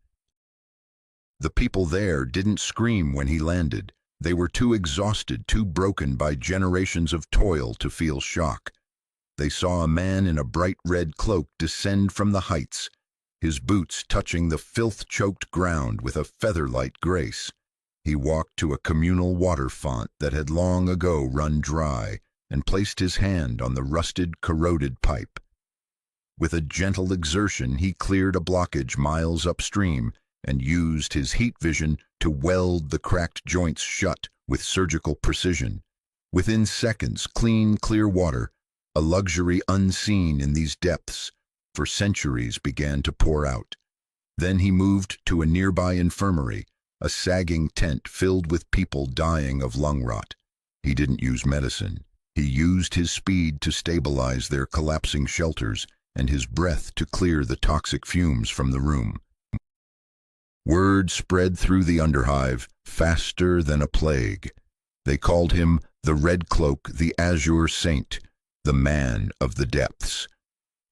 The people there didn't scream when he landed. They were too exhausted, too broken by generations of toil to feel shock. They saw a man in a bright red cloak descend from the heights, his boots touching the filth-choked ground with a feather-light grace. He walked to a communal water font that had long ago run dry and placed his hand on the rusted, corroded pipe. With a gentle exertion, he cleared a blockage miles upstream and used his heat vision to weld the cracked joints shut with surgical precision. Within seconds, clean, clear water, a luxury unseen in these depths, for centuries began to pour out. Then he moved to a nearby infirmary, a sagging tent filled with people dying of lung rot. He didn't use medicine. He used his speed to stabilize their collapsing shelters and his breath to clear the toxic fumes from the room. Word spread through the underhive, faster than a plague. They called him the Red Cloak, the Azure Saint, the Man of the Depths.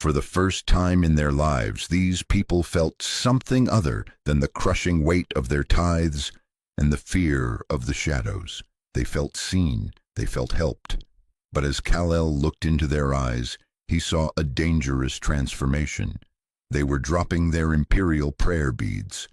For the first time in their lives, these people felt something other than the crushing weight of their tithes and the fear of the shadows. They felt seen, they felt helped. But as Kal-El looked into their eyes, he saw a dangerous transformation. They were dropping their imperial prayer beads.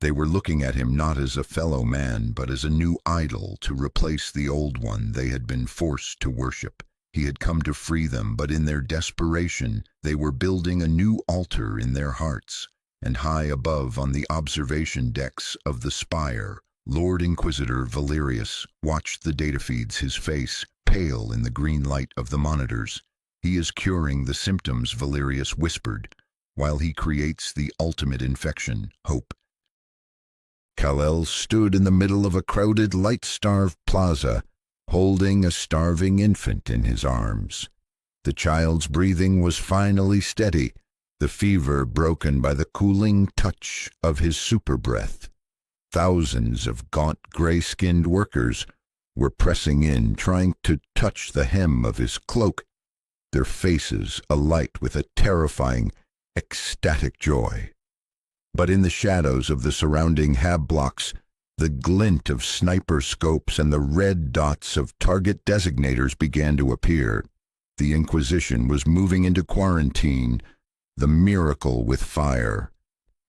They were looking at him not as a fellow man, but as a new idol to replace the old one they had been forced to worship. He had come to free them, but in their desperation, they were building a new altar in their hearts. And high above on the observation decks of the spire, Lord Inquisitor Valerius watched the data feeds, his face pale in the green light of the monitors. "He is curing the symptoms," Valerius whispered, "while he creates the ultimate infection, hope." Kal-El stood in the middle of a crowded, light-starved plaza, holding a starving infant in his arms. The child's breathing was finally steady, the fever broken by the cooling touch of his super breath. Thousands of gaunt, gray-skinned workers were pressing in, trying to touch the hem of his cloak, their faces alight with a terrifying, ecstatic joy. But in the shadows of the surrounding hab blocks, The glint of sniper scopes and the red dots of target designators began to appear. The Inquisition was moving into quarantine, the miracle with fire.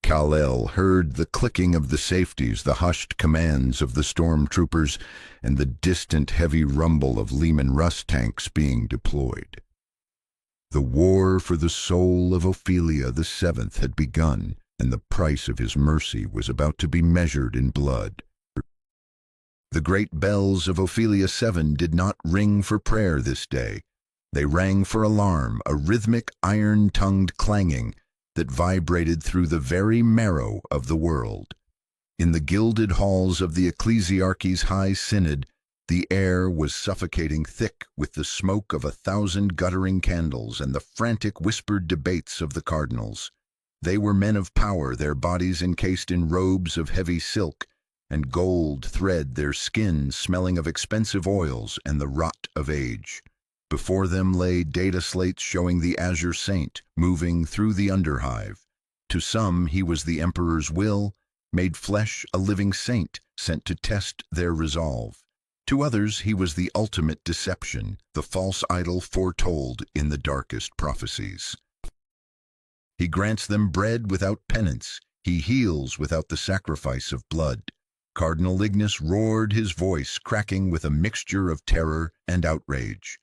Kal-El heard the clicking of the safeties, the hushed commands of the stormtroopers, and the distant heavy rumble of Leman Russ tanks being deployed. The war for the soul of Ophelia the Seventh had begun, and the price of his mercy was about to be measured in blood. The great bells of Ophelia 7 did not ring for prayer this day. They rang for alarm, a rhythmic iron-tongued clanging that vibrated through the very marrow of the world. In the gilded halls of the Ecclesiarchy's High Synod, the air was suffocating thick with the smoke of 1,000 guttering candles and the frantic whispered debates of the cardinals. They were men of power, their bodies encased in robes of heavy silk and gold thread, their skins smelling of expensive oils and the rot of age. Before them lay data slates showing the Azure Saint moving through the underhive. To some he was the Emperor's will, made flesh a living saint sent to test their resolve. To others he was the ultimate deception, the false idol foretold in the darkest prophecies. He grants them bread without penance, he heals without the sacrifice of blood. Cardinal Ignis roared, his voice cracking with a mixture of terror and outrage.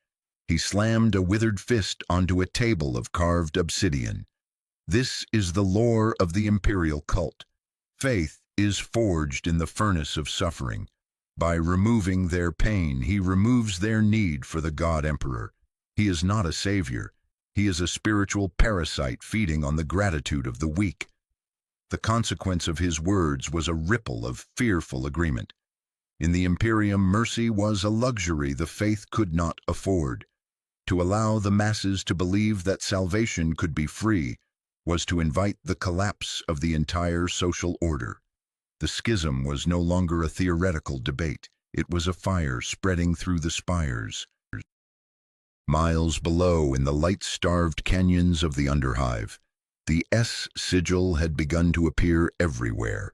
He slammed a withered fist onto a table of carved obsidian. This is the lore of the Imperial cult. Faith is forged in the furnace of suffering. By removing their pain, he removes their need for the God Emperor. He is not a savior. He is a spiritual parasite feeding on the gratitude of the weak. The consequence of his words was a ripple of fearful agreement. In the Imperium, mercy was a luxury the faith could not afford. To allow the masses to believe that salvation could be free was to invite the collapse of the entire social order. The schism was no longer a theoretical debate. It was a fire spreading through the spires. Miles below, in the light-starved canyons of the underhive, the S sigil had begun to appear everywhere.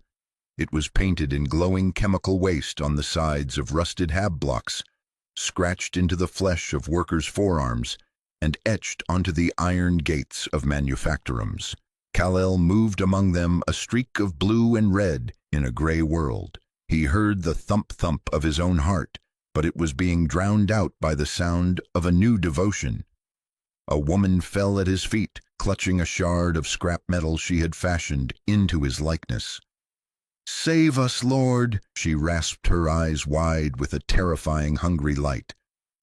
It was painted in glowing chemical waste on the sides of rusted hab blocks, scratched into the flesh of workers' forearms, and etched onto the iron gates of manufactorums. Kal-El moved among them, a streak of blue and red in a gray world. He heard the thump-thump of his own heart, but it was being drowned out by the sound of a new devotion. A woman fell at his feet, clutching a shard of scrap metal she had fashioned into his likeness. "Save us, Lord!" She rasped, her eyes wide with a terrifying, hungry light.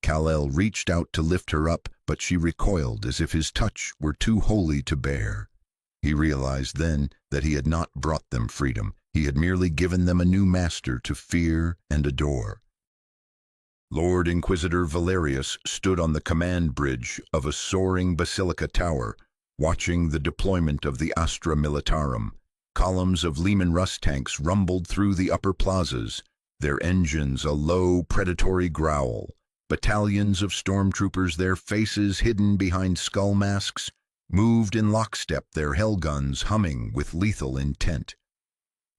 Kal-El reached out to lift her up, but she recoiled as if his touch were too holy to bear. He realized then that he had not brought them freedom. He had merely given them a new master to fear and adore. Lord Inquisitor Valerius stood on the command bridge of a soaring basilica tower, watching the deployment of the Astra Militarum. Columns of Leman Russ tanks rumbled through the upper plazas, their engines a low, predatory growl. Battalions of stormtroopers, their faces hidden behind skull masks, moved in lockstep, their hellguns humming with lethal intent.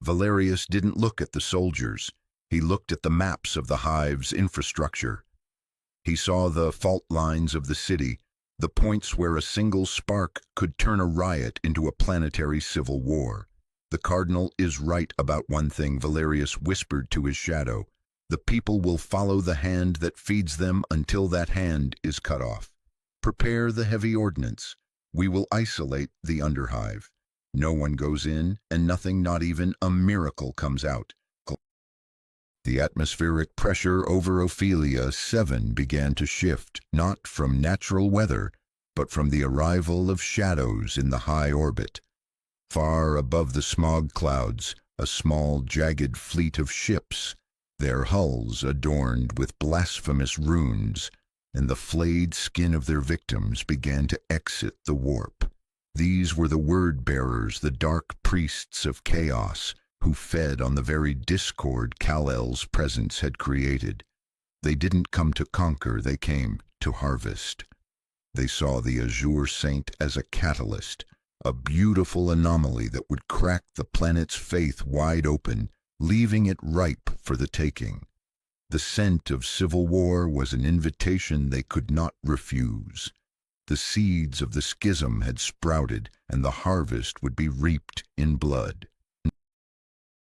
Valerius didn't look at the soldiers. He looked at the maps of the hive's infrastructure. He saw the fault lines of the city, the points where a single spark could turn a riot into a planetary civil war. "The Cardinal is right about one thing," Valerius whispered to his shadow. "The people will follow the hand that feeds them until that hand is cut off. Prepare the heavy ordnance. We will isolate the underhive. No one goes in, and nothing, not even a miracle, comes out." The atmospheric pressure over Ophelia 7 began to shift, not from natural weather, but from the arrival of shadows in the high orbit. Far above the smog clouds, a small, jagged fleet of ships, their hulls adorned with blasphemous runes, and the flayed skin of their victims began to exit the warp. These were the word-bearers, the dark priests of chaos, who fed on the very discord Kal-El's presence had created. They didn't come to conquer, they came to harvest. They saw the Azure Saint as a catalyst, a beautiful anomaly that would crack the planet's faith wide open, leaving it ripe for the taking. The scent of civil war was an invitation they could not refuse. The seeds of the schism had sprouted, and the harvest would be reaped in blood.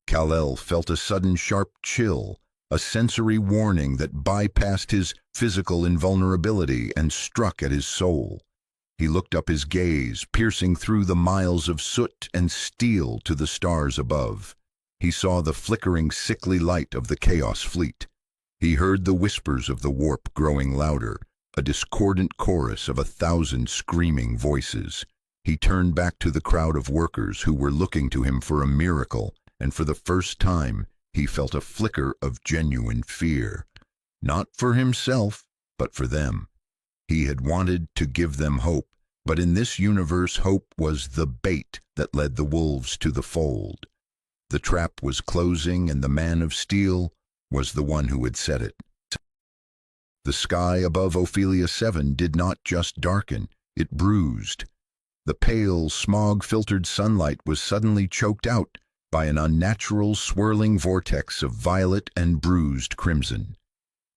Kal-El felt a sudden sharp chill, a sensory warning that bypassed his physical invulnerability and struck at his soul. He looked up, his gaze piercing through the miles of soot and steel to the stars above. He saw the flickering, sickly light of the Chaos Fleet. He heard the whispers of the warp growing louder, a discordant chorus of 1,000 screaming voices. He turned back to the crowd of workers who were looking to him for a miracle, and for the first time he felt a flicker of genuine fear. Not for himself, but for them. He had wanted to give them hope, but in this universe hope was the bait that led the wolves to the fold. The trap was closing, and the man of steel was the one who had set it. The sky above Ophelia 7 did not just darken, it bruised. The pale, smog-filtered sunlight was suddenly choked out by an unnatural, swirling vortex of violet and bruised crimson.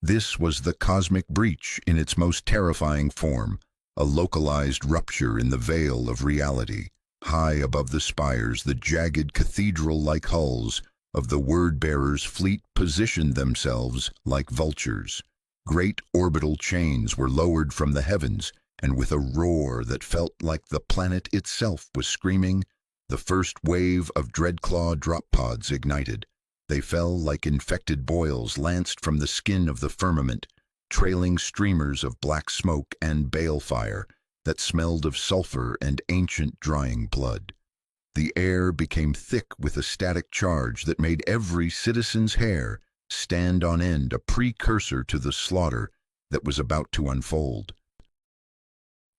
This was the cosmic breach in its most terrifying form, a localized rupture in the veil of reality. High above the spires, the jagged cathedral-like hulls of the word-bearers' fleet positioned themselves like vultures. Great orbital chains were lowered from the heavens, and with a roar that felt like the planet itself was screaming, the first wave of Dreadclaw drop pods ignited. They fell like infected boils lanced from the skin of the firmament, trailing streamers of black smoke and balefire that smelled of sulfur and ancient drying blood. The air became thick with a static charge that made every citizen's hair stand on end, a precursor to the slaughter that was about to unfold.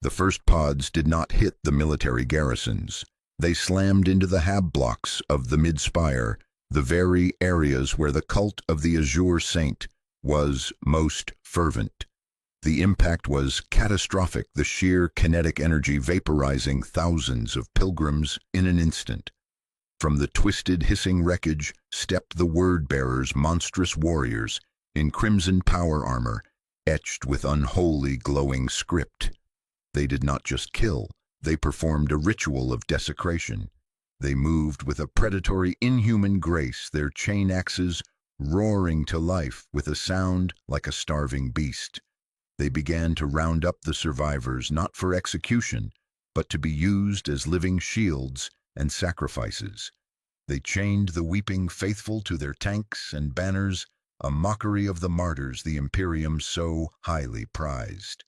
The first pods did not hit the military garrisons. They slammed into the hab blocks of the mid-spire, the very areas where the cult of the Azure Saint was most fervent. The impact was catastrophic, the sheer kinetic energy vaporizing thousands of pilgrims in an instant. From the twisted, hissing wreckage stepped the word-bearers, monstrous warriors in crimson power armor, etched with unholy glowing script. They did not just kill, they performed a ritual of desecration. They moved with a predatory, inhuman grace, their chain axes roaring to life with a sound like a starving beast. They began to round up the survivors, not for execution, but to be used as living shields and sacrifices. They chained the weeping faithful to their tanks and banners, a mockery of the martyrs the Imperium so highly prized.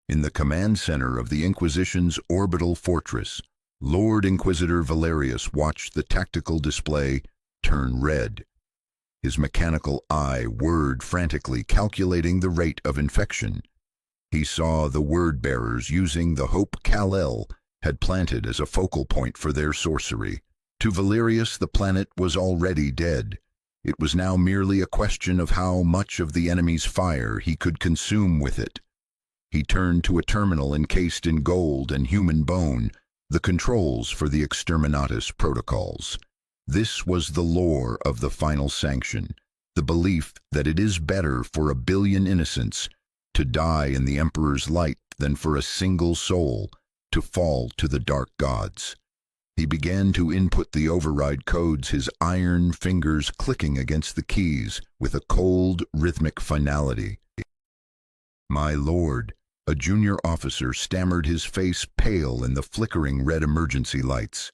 In the command center of the Inquisition's orbital fortress, Lord Inquisitor Valerius watched the tactical display turn red. His mechanical eye whirred frantically, calculating the rate of infection. He saw the word-bearers using the hope Kal-El had planted as a focal point for their sorcery. To Valerius, the planet was already dead. It was now merely a question of how much of the enemy's fire he could consume with it. He turned to a terminal encased in gold and human bone, the controls for the exterminatus protocols. This was the lore of the final sanction, the belief that it is better for 1 billion innocents to die in the Emperor's light than for a single soul to fall to the dark gods. He began to input the override codes, his iron fingers clicking against the keys with a cold, rhythmic finality. "My lord," a junior officer stammered, his face pale in the flickering red emergency lights.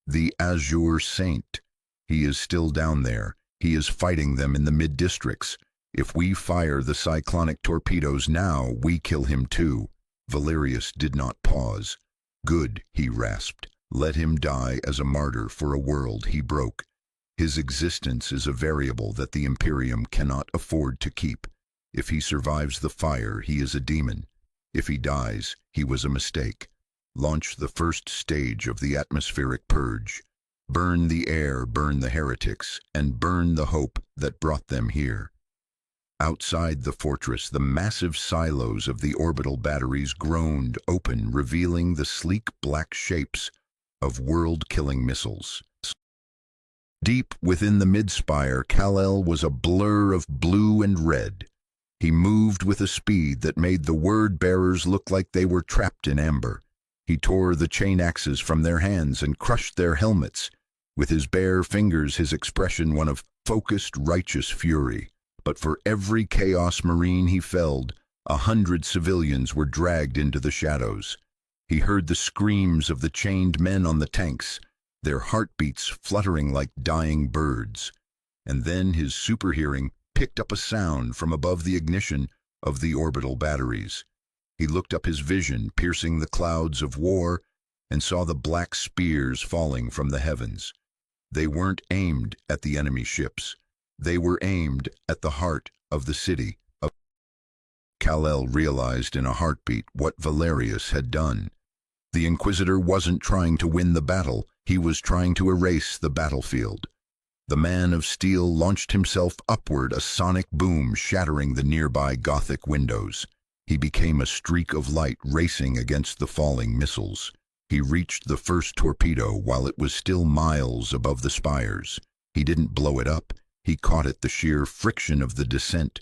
"The Azure Saint. He is still down there. He is fighting them in the mid-districts. If we fire the cyclonic torpedoes now, we kill him too." Valerius did not pause. "Good," he rasped. "Let him die as a martyr for a world he broke. His existence is a variable that the Imperium cannot afford to keep. If he survives the fire, he is a demon. If he dies, he was a mistake. Launch the first stage of the atmospheric purge. Burn the air, burn the heretics, and burn the hope that brought them here." Outside the fortress, the massive silos of the orbital batteries groaned open, revealing the sleek black shapes of world-killing missiles. Deep within the mid-spire, Kal-El was a blur of blue and red. He moved with a speed that made the word-bearers look like they were trapped in amber. He tore the chain axes from their hands and crushed their helmets. With his bare fingers, his expression one of focused, righteous fury. But for every Chaos Marine he felled, 100 civilians were dragged into the shadows. He heard the screams of the chained men on the tanks, their heartbeats fluttering like dying birds. And then his superhearing picked up a sound from above the ignition of the orbital batteries. He looked up, his vision piercing the clouds of war, and saw the black spears falling from the heavens. They weren't aimed at the enemy ships. They were aimed at the heart of the city. Kal-El realized in a heartbeat what Valerius had done. The Inquisitor wasn't trying to win the battle, he was trying to erase the battlefield. The man of steel launched himself upward, a sonic boom shattering the nearby Gothic windows. He became a streak of light racing against the falling missiles. He reached the first torpedo while it was still miles above the spires. He didn't blow it up, he caught at the sheer friction of the descent,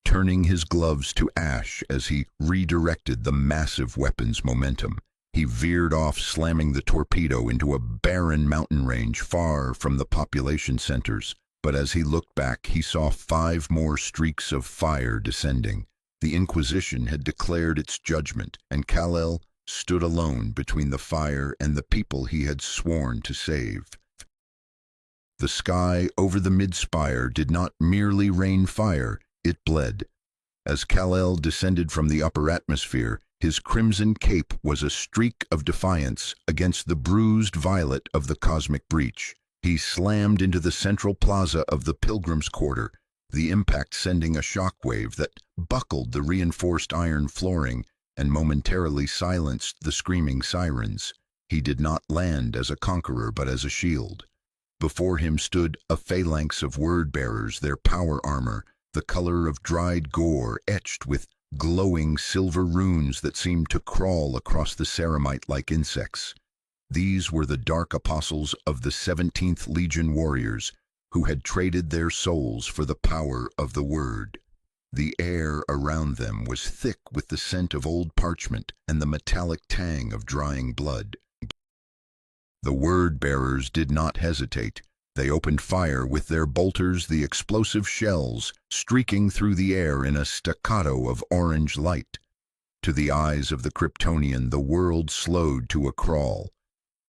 turning his gloves to ash as he redirected the massive weapon's momentum. He veered off, slamming the torpedo into a barren mountain range far from the population centers. But as he looked back, he saw 5 more streaks of fire descending. The Inquisition had declared its judgment, and Kal-El stood alone between the fire and the people he had sworn to save. The sky over the mid-spire did not merely rain fire, it bled. As Kal-El descended from the upper atmosphere, his crimson cape was a streak of defiance against the bruised violet of the cosmic breach. He slammed into the central plaza of the Pilgrims' quarter, the impact sending a shockwave that buckled the reinforced iron flooring and momentarily silenced the screaming sirens. He did not land as a conqueror but as a shield. Before him stood a phalanx of word-bearers, their power armor, the color of dried gore, etched with glowing silver runes that seemed to crawl across the ceramite like insects. These were the dark apostles of the 17th Legion warriors, who had traded their souls for the power of the word. The air around them was thick with the scent of old parchment and the metallic tang of drying blood. The word-bearers did not hesitate. They opened fire with their bolters, the explosive shells streaking through the air in a staccato of orange light. To the eyes of the Kryptonian, the world slowed to a crawl.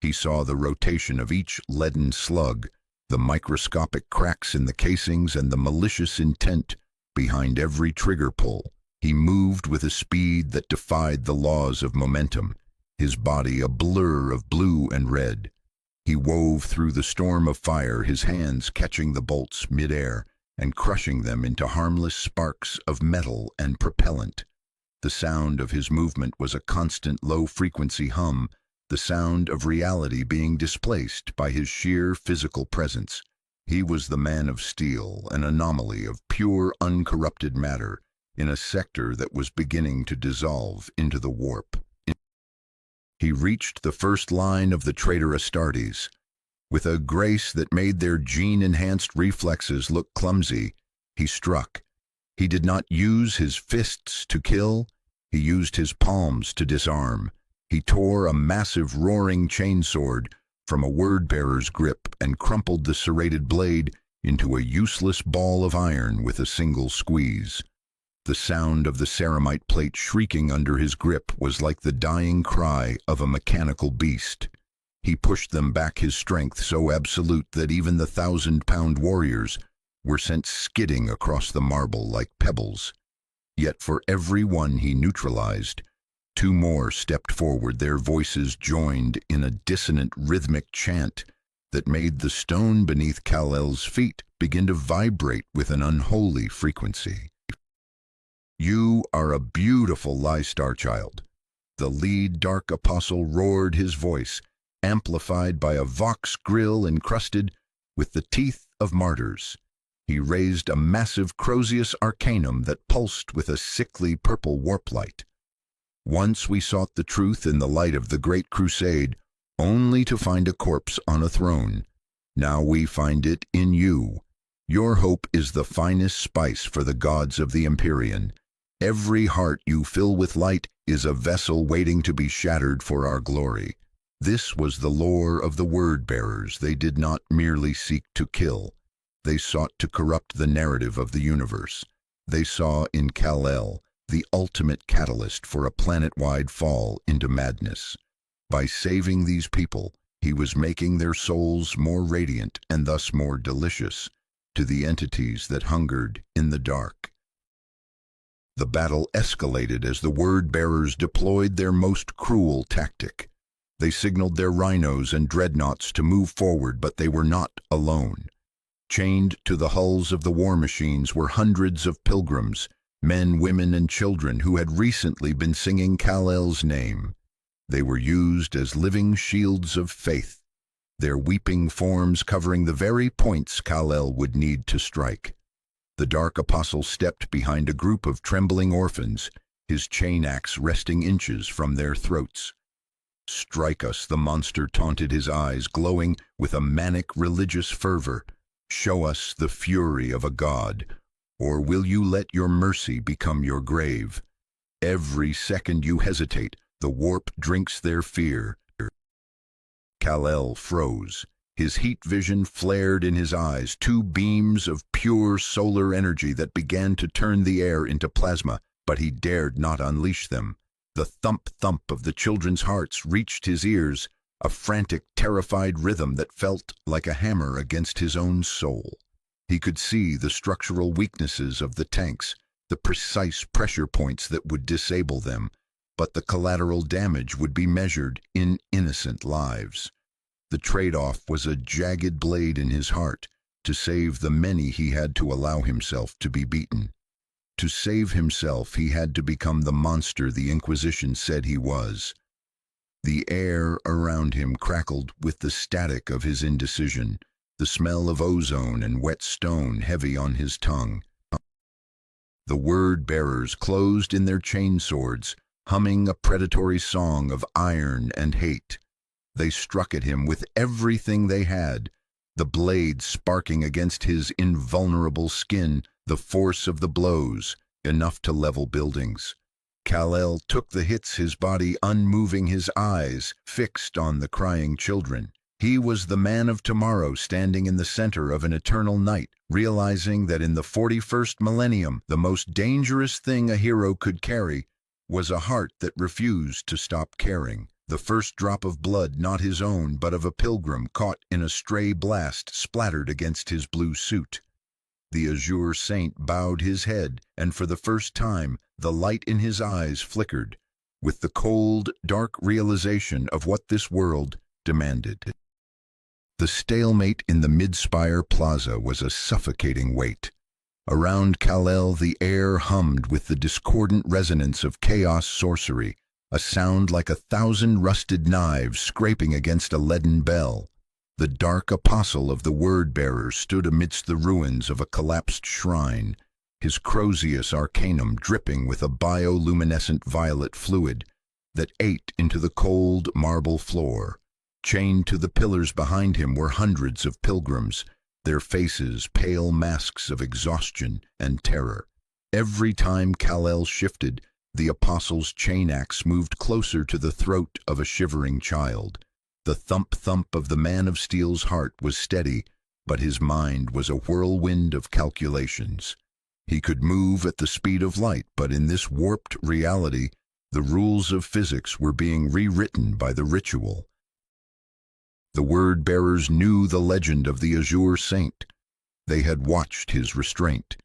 He saw the rotation of each leaden slug, the microscopic cracks in the casings, and the malicious intent behind every trigger pull. He moved with a speed that defied the laws of momentum, his body a blur of blue and red. He wove through the storm of fire, his hands catching the bolts mid-air and crushing them into harmless sparks of metal and propellant. The sound of his movement was a constant low-frequency hum, the sound of reality being displaced by his sheer physical presence. He was the man of steel, an anomaly of pure, uncorrupted matter in a sector that was beginning to dissolve into the warp. He reached the first line of the traitor Astartes. With a grace that made their gene-enhanced reflexes look clumsy, he struck. He did not use his fists to kill, he used his palms to disarm. He tore a massive roaring chainsword from a word-bearer's grip and crumpled the serrated blade into a useless ball of iron with a single squeeze. The sound of the ceramite plate shrieking under his grip was like the dying cry of a mechanical beast. He pushed them back, his strength so absolute that even the 1,000-pound warriors were sent skidding across the marble like pebbles. Yet for every one he neutralized, 2 more stepped forward, their voices joined in a dissonant rhythmic chant that made the stone beneath Kal-El's feet begin to vibrate with an unholy frequency. "You are a beautiful lie, Starchild." The lead dark apostle roared, his voice amplified by a vox grill encrusted with the teeth of martyrs. He raised a massive Crozius arcanum that pulsed with a sickly purple warp light. Once we sought the truth in the light of the Great Crusade, only to find a corpse on a throne. Now we find it in you. Your hope is the finest spice for the gods of the Imperium. Every heart you fill with light is a vessel waiting to be shattered for our glory. This was the lore of the word-bearers. They did not merely seek to kill. They sought to corrupt the narrative of the universe. They saw in Kal-El the ultimate catalyst for a planet-wide fall into madness. By saving these people, he was making their souls more radiant and thus more delicious to the entities that hungered in the dark. The battle escalated as the word-bearers deployed their most cruel tactic. They signaled their rhinos and dreadnoughts to move forward, but they were not alone. Chained to the hulls of the war machines were hundreds of pilgrims, men, women, and children who had recently been singing Kal-El's name. They were used as living shields of faith, their weeping forms covering the very points Kal-El would need to strike. The Dark Apostle stepped behind a group of trembling orphans, his chain axe resting inches from their throats. "Strike us," the monster taunted, his eyes glowing with a manic religious fervor. "Show us the fury of a god, or will you let your mercy become your grave? Every second you hesitate, the warp drinks their fear." Kal-El froze. His heat vision flared in his eyes, two beams of pure solar energy that began to turn the air into plasma, but he dared not unleash them. The thump-thump of the children's hearts reached his ears, a frantic, terrified rhythm that felt like a hammer against his own soul. He could see the structural weaknesses of the tanks, the precise pressure points that would disable them, but the collateral damage would be measured in innocent lives. The trade-off was a jagged blade in his heart. To save the many, he had to allow himself to be beaten. To save himself, he had to become the monster the Inquisition said he was. The air around him crackled with the static of his indecision, the smell of ozone and wet stone heavy on his tongue. The word-bearers closed in their chainswords, humming a predatory song of iron and hate. They struck at him with everything they had, the blades sparking against his invulnerable skin, the force of the blows, enough to level buildings. Kal-El took the hits, his body unmoving, his eyes fixed on the crying children. He was the man of tomorrow, standing in the center of an eternal night, realizing that in the 41st millennium, the most dangerous thing a hero could carry was a heart that refused to stop caring. The first drop of blood, not his own, but of a pilgrim caught in a stray blast, splattered against his blue suit. The Azure Saint bowed his head, and for the first time, the light in his eyes flickered, with the cold, dark realization of what this world demanded. The stalemate in the mid-spire plaza was a suffocating weight. Around Kal-El, the air hummed with the discordant resonance of chaos sorcery, a sound like 1,000 rusted knives scraping against a leaden bell. The Dark Apostle of the Word-Bearer stood amidst the ruins of a collapsed shrine, his Crozius Arcanum dripping with a bioluminescent violet fluid that ate into the cold marble floor. Chained to the pillars behind him were hundreds of pilgrims, their faces pale masks of exhaustion and terror. Every time Kal-El shifted, the Apostle's chain axe moved closer to the throat of a shivering child. The thump-thump of the Man of Steel's heart was steady, but his mind was a whirlwind of calculations. He could move at the speed of light, but in this warped reality, the rules of physics were being rewritten by the ritual. The Word-Bearers knew the legend of the Azure Saint. They had watched his restraint.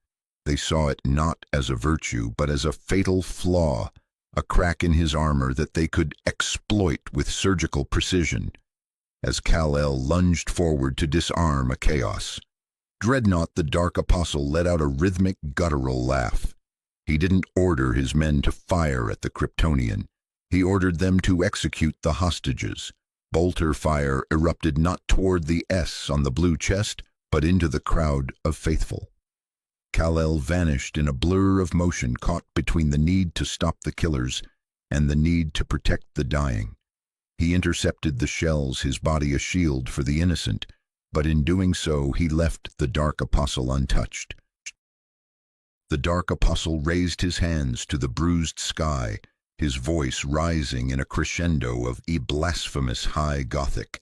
They saw it not as a virtue, but as a fatal flaw, a crack in his armor that they could exploit with surgical precision. As Kal-El lunged forward to disarm a chaos, Dreadnought the Dark Apostle let out a rhythmic, guttural laugh. He didn't order his men to fire at the Kryptonian. He ordered them to execute the hostages. Bolter fire erupted not toward the S on the blue chest, but into the crowd of faithful. Kal-El vanished in a blur of motion caught between the need to stop the killers and the need to protect the dying. He intercepted the shells, his body a shield for the innocent, but in doing so he left the Dark Apostle untouched. The Dark Apostle raised his hands to the bruised sky, his voice rising in a crescendo of blasphemous high Gothic.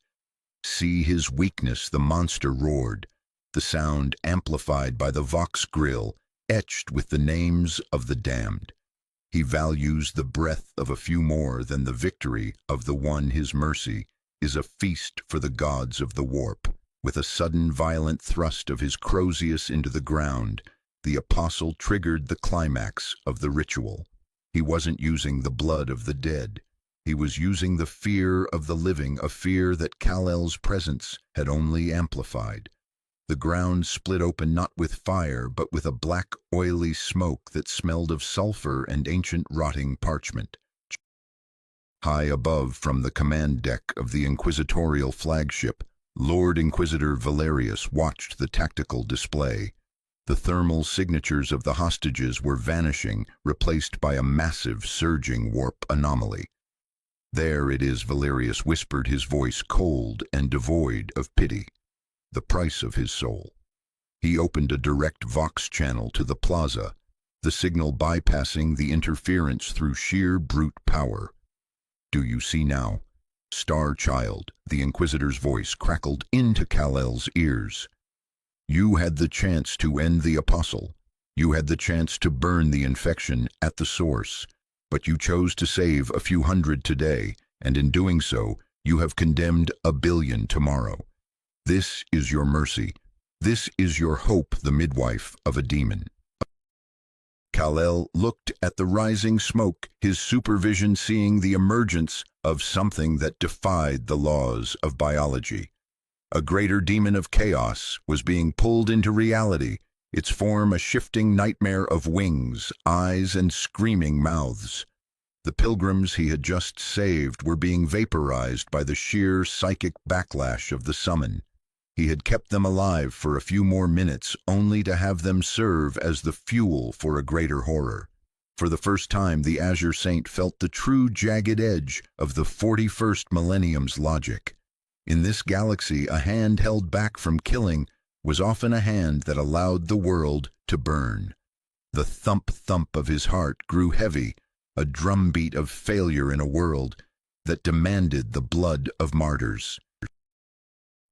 "See his weakness," the monster roared, the sound amplified by the vox grill, etched with the names of the damned. "He values the breath of a few more than the victory of the one his mercy is a feast for the gods of the warp." With a sudden violent thrust of his Crozius into the ground, the apostle triggered the climax of the ritual. He wasn't using the blood of the dead. He was using the fear of the living, a fear that Kal-El's presence had only amplified. The ground split open not with fire, but with a black, oily smoke that smelled of sulfur and ancient rotting parchment. High above, from the command deck of the inquisitorial flagship, Lord Inquisitor Valerius watched the tactical display. The thermal signatures of the hostages were vanishing, replaced by a massive, surging warp anomaly. "There it is," Valerius whispered, his voice cold and devoid of pity. "The price of his soul." He opened a direct vox channel to the plaza, the signal bypassing the interference through sheer brute power. "Do you see now? Star Child," the Inquisitor's voice crackled into Kal-El's ears. "You had the chance to end the Apostle. You had the chance to burn the infection at the source. But you chose to save a few hundred today, and in doing so, you have condemned 1,000,000,000 tomorrow. This is your mercy. This is your hope, the midwife of a demon." Kal-El looked at the rising smoke, his supervision seeing the emergence of something that defied the laws of biology. A greater demon of chaos was being pulled into reality, its form a shifting nightmare of wings, eyes, and screaming mouths. The pilgrims he had just saved were being vaporized by the sheer psychic backlash of the summon. He had kept them alive for a few more minutes, only to have them serve as the fuel for a greater horror. For the first time, the Azure Saint felt the true jagged edge of the 41st millennium's logic. In this galaxy, a hand held back from killing was often a hand that allowed the world to burn. The thump-thump of his heart grew heavy, a drumbeat of failure in a world that demanded the blood of martyrs.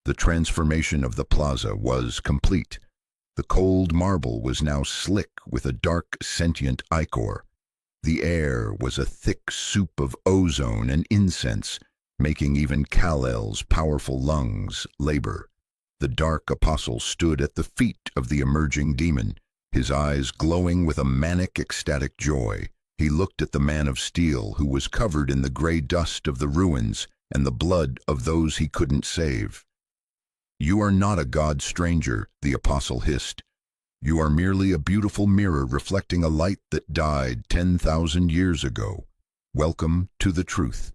The transformation of the plaza was complete. The cold marble was now slick with a dark, sentient ichor. The air was a thick soup of ozone and incense, making even Kal-El's powerful lungs labor. The Dark Apostle stood at the feet of the emerging demon, his eyes glowing with a manic, ecstatic joy. He looked at the man of steel who was covered in the gray dust of the ruins and the blood of those he couldn't save. "You are not a god stranger," the apostle hissed. "You are merely a beautiful mirror reflecting a light that died 10,000 years ago. Welcome to the truth."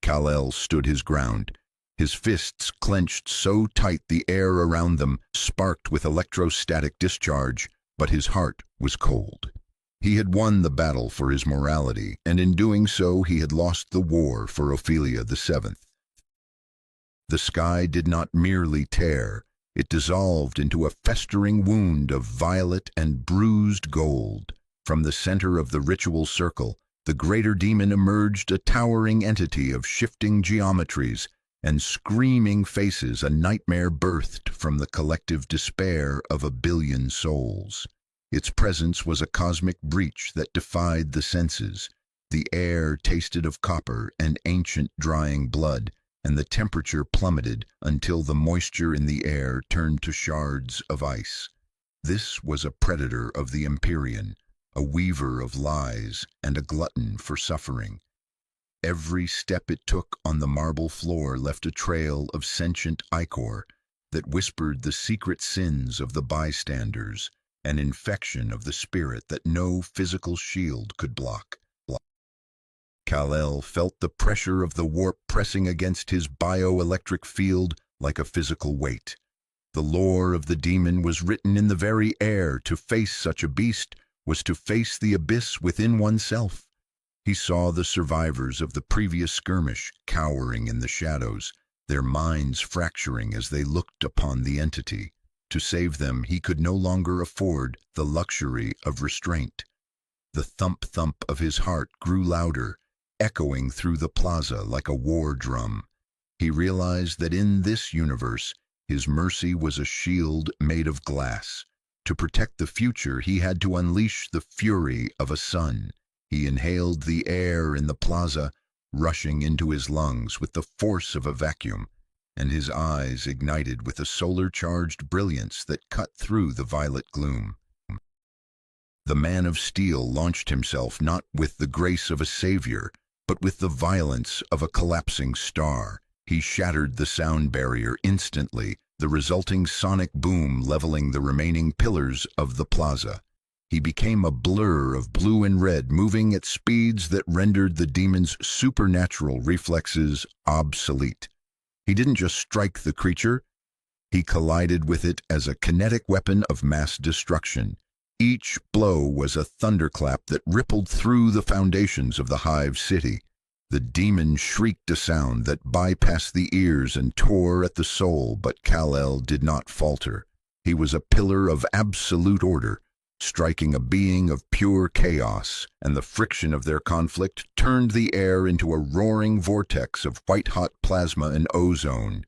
Kal-El stood his ground, his fists clenched so tight the air around them sparked with electrostatic discharge, but his heart was cold. He had won the battle for his morality, and in doing so he had lost the war for Ophelia VII. The sky did not merely tear, it dissolved into a festering wound of violet and bruised gold. From the center of the ritual circle, the greater demon emerged, a towering entity of shifting geometries and screaming faces, a nightmare birthed from the collective despair of 1,000,000,000 souls. Its presence was a cosmic breach that defied the senses. The air tasted of copper and ancient drying blood, and the temperature plummeted until the moisture in the air turned to shards of ice. This was a predator of the Imperium, a weaver of lies and a glutton for suffering. Every step it took on the marble floor left a trail of sentient ichor that whispered the secret sins of the bystanders, an infection of the spirit that no physical shield could block. Kal-El felt the pressure of the warp pressing against his bioelectric field like a physical weight. The lore of the demon was written in the very air. To face such a beast was to face the abyss within oneself. He saw the survivors of the previous skirmish cowering in the shadows, their minds fracturing as they looked upon the entity. To save them, he could no longer afford the luxury of restraint. The thump-thump of his heart grew louder, echoing through the plaza like a war drum. He realized that in this universe, his mercy was a shield made of glass. To protect the future, he had to unleash the fury of a sun. He inhaled the air in the plaza, rushing into his lungs with the force of a vacuum, and his eyes ignited with a solar-charged brilliance that cut through the violet gloom. The man of steel launched himself not with the grace of a savior, but with the violence of a collapsing star. He shattered the sound barrier instantly, the resulting sonic boom leveling the remaining pillars of the plaza. He became a blur of blue and red, moving at speeds that rendered the demon's supernatural reflexes obsolete. He didn't just strike the creature, he collided with it as a kinetic weapon of mass destruction. Each blow was a thunderclap that rippled through the foundations of the hive city. The demon shrieked a sound that bypassed the ears and tore at the soul, but Kal-El did not falter. He was a pillar of absolute order, striking a being of pure chaos, and the friction of their conflict turned the air into a roaring vortex of white-hot plasma and ozone.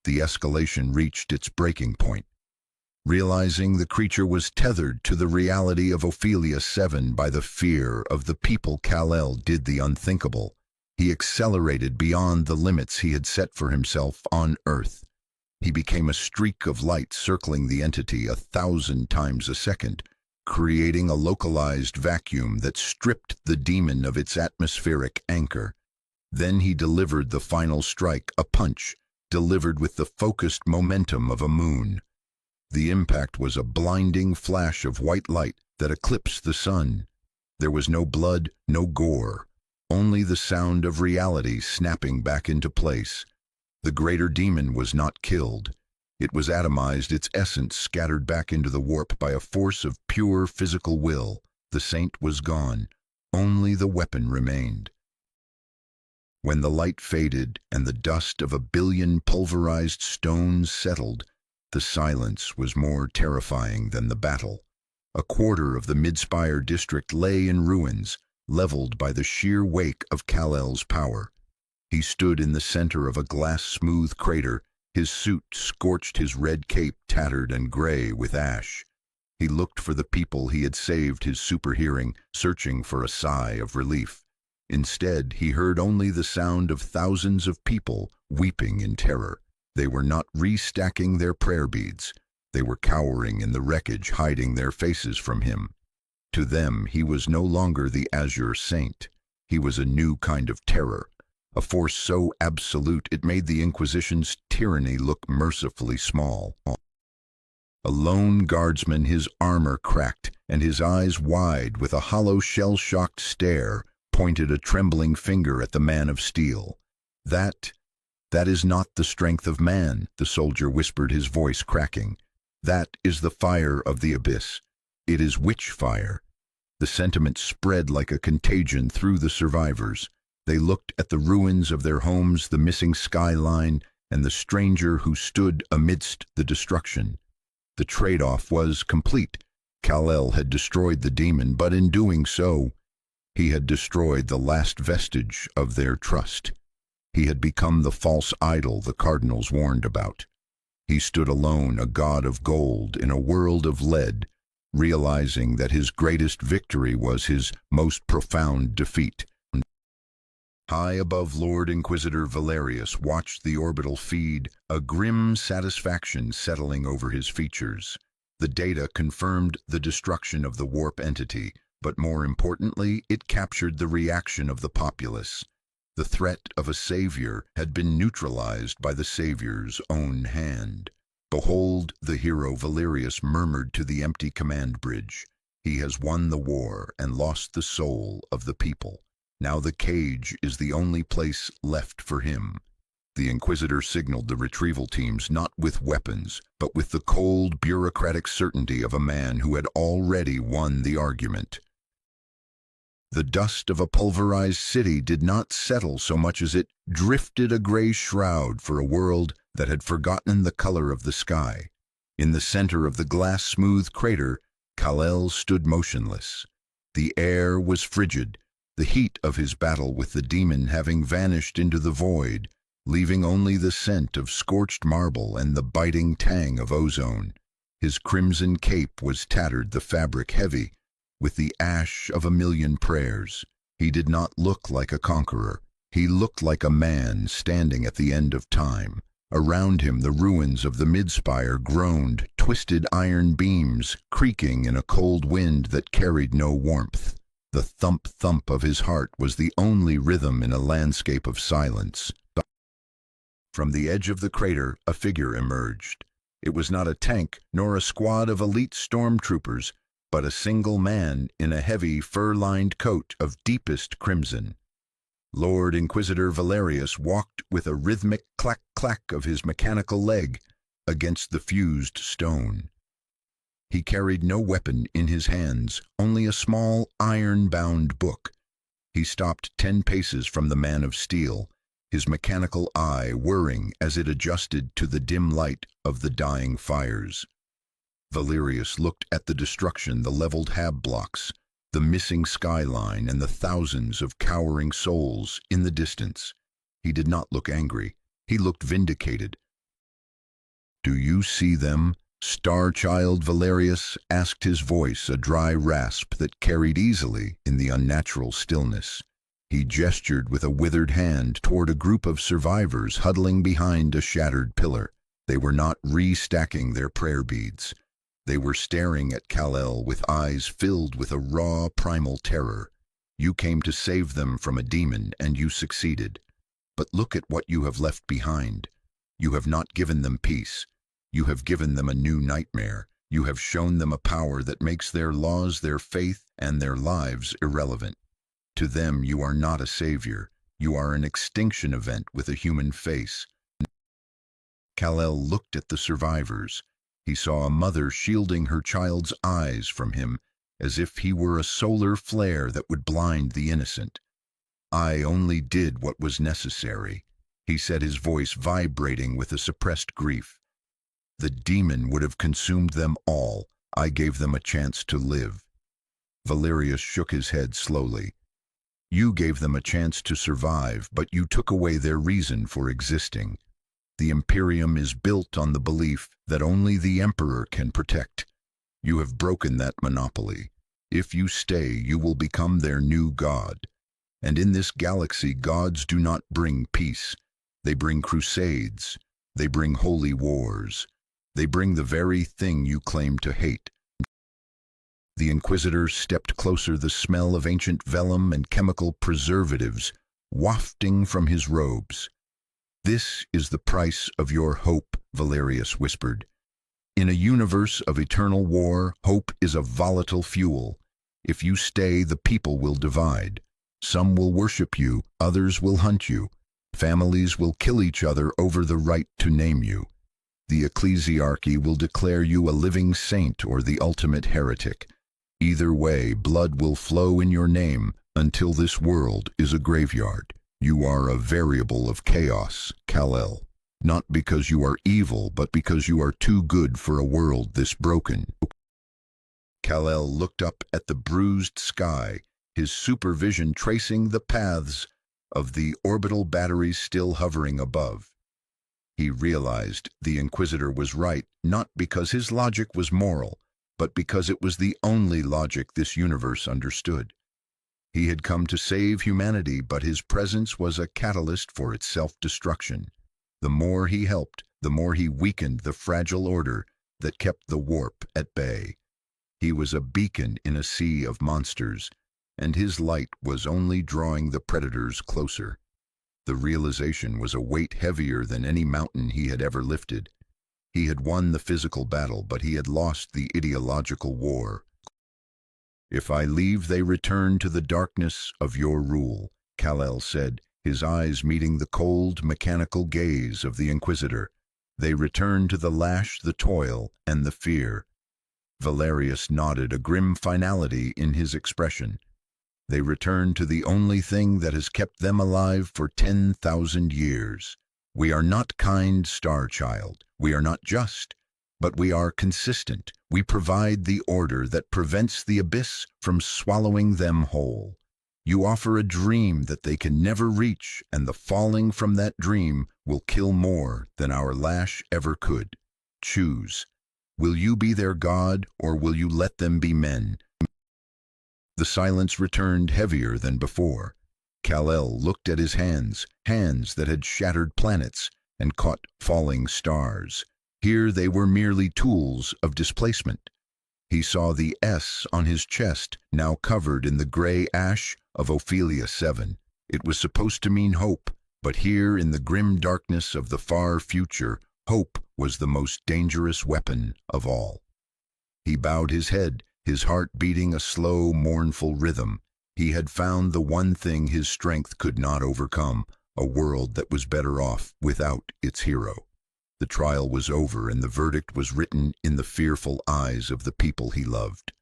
The escalation reached its breaking point. Realizing the creature was tethered to the reality of Ophelia 7 by the fear of the people, Kal-El did the unthinkable. He accelerated beyond the limits he had set for himself on Earth. He became a streak of light circling the entity 1,000 times a second, creating a localized vacuum that stripped the demon of its atmospheric anchor. Then he delivered the final strike, a punch, delivered with the focused momentum of a moon. The impact was a blinding flash of white light that eclipsed the sun. There was no blood, no gore, only the sound of reality snapping back into place. The greater demon was not killed. It was atomized, its essence scattered back into the warp by a force of pure physical will. The saint was gone. Only the weapon remained. When the light faded and the dust of 1 billion pulverized stones settled, the silence was more terrifying than the battle. A quarter of the Mid-Spire district lay in ruins, leveled by the sheer wake of Kal-El's power. He stood in the center of a glass-smooth crater, his suit scorched, his red cape tattered and gray with ash. He looked for the people he had saved, his super hearing, searching for a sigh of relief. Instead, he heard only the sound of thousands of people weeping in terror. They were not restacking their prayer beads. They were cowering in the wreckage, hiding their faces from him. To them, he was no longer the Azure Saint. He was a new kind of terror, a force so absolute it made the Inquisition's tyranny look mercifully small. A lone guardsman, his armor cracked and his eyes wide with a hollow shell-shocked stare, pointed a trembling finger at the man of steel. That is not the strength of man, the soldier whispered, his voice cracking. That is the fire of the abyss. It is witch fire. The sentiment spread like a contagion through the survivors. They looked at the ruins of their homes, the missing skyline, and the stranger who stood amidst the destruction. The trade-off was complete. Kal-El had destroyed the demon, but in doing so, he had destroyed the last vestige of their trust. He had become the false idol the cardinals warned about. He stood alone, a god of gold in a world of lead, realizing that his greatest victory was his most profound defeat. High above, Lord Inquisitor Valerius watched the orbital feed, a grim satisfaction settling over his features. The data confirmed the destruction of the warp entity, but more importantly, it captured the reaction of the populace. The threat of a savior had been neutralized by the savior's own hand. Behold, the hero Valerius murmured to the empty command bridge. He has won the war and lost the soul of the people. Now the cage is the only place left for him. The Inquisitor signaled the retrieval teams not with weapons, but with the cold, bureaucratic certainty of a man who had already won the argument. The dust of a pulverized city did not settle so much as it drifted a gray shroud for a world that had forgotten the color of the sky. In the center of the glass-smooth crater, Kal-El stood motionless. The air was frigid, the heat of his battle with the demon having vanished into the void, leaving only the scent of scorched marble and the biting tang of ozone. His crimson cape was tattered, the fabric heavy, with the ash of a million prayers. He did not look like a conqueror. He looked like a man standing at the end of time. Around him the ruins of the mid-spire groaned, twisted iron beams creaking in a cold wind that carried no warmth. The thump-thump of his heart was the only rhythm in a landscape of silence. From the edge of the crater, a figure emerged. It was not a tank nor a squad of elite stormtroopers, but a single man in a heavy fur-lined coat of deepest crimson. Lord Inquisitor Valerius walked with a rhythmic clack-clack of his mechanical leg against the fused stone. He carried no weapon in his hands, only a small iron-bound book. He stopped 10 paces from the man of steel, his mechanical eye whirring as it adjusted to the dim light of the dying fires. Valerius looked at the destruction, the leveled hab blocks, the missing skyline, and the thousands of cowering souls in the distance. He did not look angry. He looked vindicated. "Do you see them, Star-Child Valerius?" asked his voice, a dry rasp that carried easily in the unnatural stillness. He gestured with a withered hand toward a group of survivors huddling behind a shattered pillar. They were not restacking their prayer beads. They were staring at Kal-El with eyes filled with a raw, primal terror. You came to save them from a demon, and you succeeded. But look at what you have left behind. You have not given them peace. You have given them a new nightmare. You have shown them a power that makes their laws, their faith, and their lives irrelevant. To them, you are not a savior. You are an extinction event with a human face. Kal-El looked at the survivors. He saw a mother shielding her child's eyes from him, as if he were a solar flare that would blind the innocent. "I only did what was necessary," he said, his voice vibrating with a suppressed grief. "The demon would have consumed them all. I gave them a chance to live." Valerius shook his head slowly. "You gave them a chance to survive, but you took away their reason for existing. The Imperium is built on the belief that only the Emperor can protect. You have broken that monopoly. If you stay, you will become their new god. And in this galaxy, gods do not bring peace. They bring crusades. They bring holy wars. They bring the very thing you claim to hate." The Inquisitor stepped closer, the smell of ancient vellum and chemical preservatives wafting from his robes. "This is the price of your hope," Valerius whispered. "In a universe of eternal war, hope is a volatile fuel. If you stay, the people will divide. Some will worship you, others will hunt you. Families will kill each other over the right to name you. The ecclesiarchy will declare you a living saint or the ultimate heretic. Either way, blood will flow in your name until this world is a graveyard. You are a variable of chaos, Kal-El. Not because you are evil, but because you are too good for a world this broken." Kal-El looked up at the bruised sky, his supervision tracing the paths of the orbital batteries still hovering above. He realized the Inquisitor was right, not because his logic was moral, but because it was the only logic this universe understood. He had come to save humanity, but his presence was a catalyst for its self-destruction. The more he helped, the more he weakened the fragile order that kept the warp at bay. He was a beacon in a sea of monsters, and his light was only drawing the predators closer. The realization was a weight heavier than any mountain he had ever lifted. He had won the physical battle, but he had lost the ideological war. "If I leave, they return to the darkness of your rule," Kal-El said, his eyes meeting the cold, mechanical gaze of the Inquisitor. "They return to the lash, the toil, and the fear." Valerius nodded, a grim finality in his expression. They return to the only thing that has kept them alive for 10,000 years. We are not kind, Star Child. We are not just, but we are consistent. We provide the order that prevents the abyss from swallowing them whole. You offer a dream that they can never reach, and the falling from that dream will kill more than our lash ever could. Choose. Will you be their god, or will you let them be men? The silence returned heavier than before. Kal-El looked at his hands that had shattered planets and caught falling stars. Here they were merely tools of displacement. He saw the S on his chest, now covered in the gray ash of Ophelia 7. It was supposed to mean hope, but here in the grim darkness of the far future, hope was the most dangerous weapon of all. He bowed his head, his heart beating a slow, mournful rhythm. He had found the one thing his strength could not overcome, a world that was better off without its hero. The trial was over, and the verdict was written in the fearful eyes of the people he loved.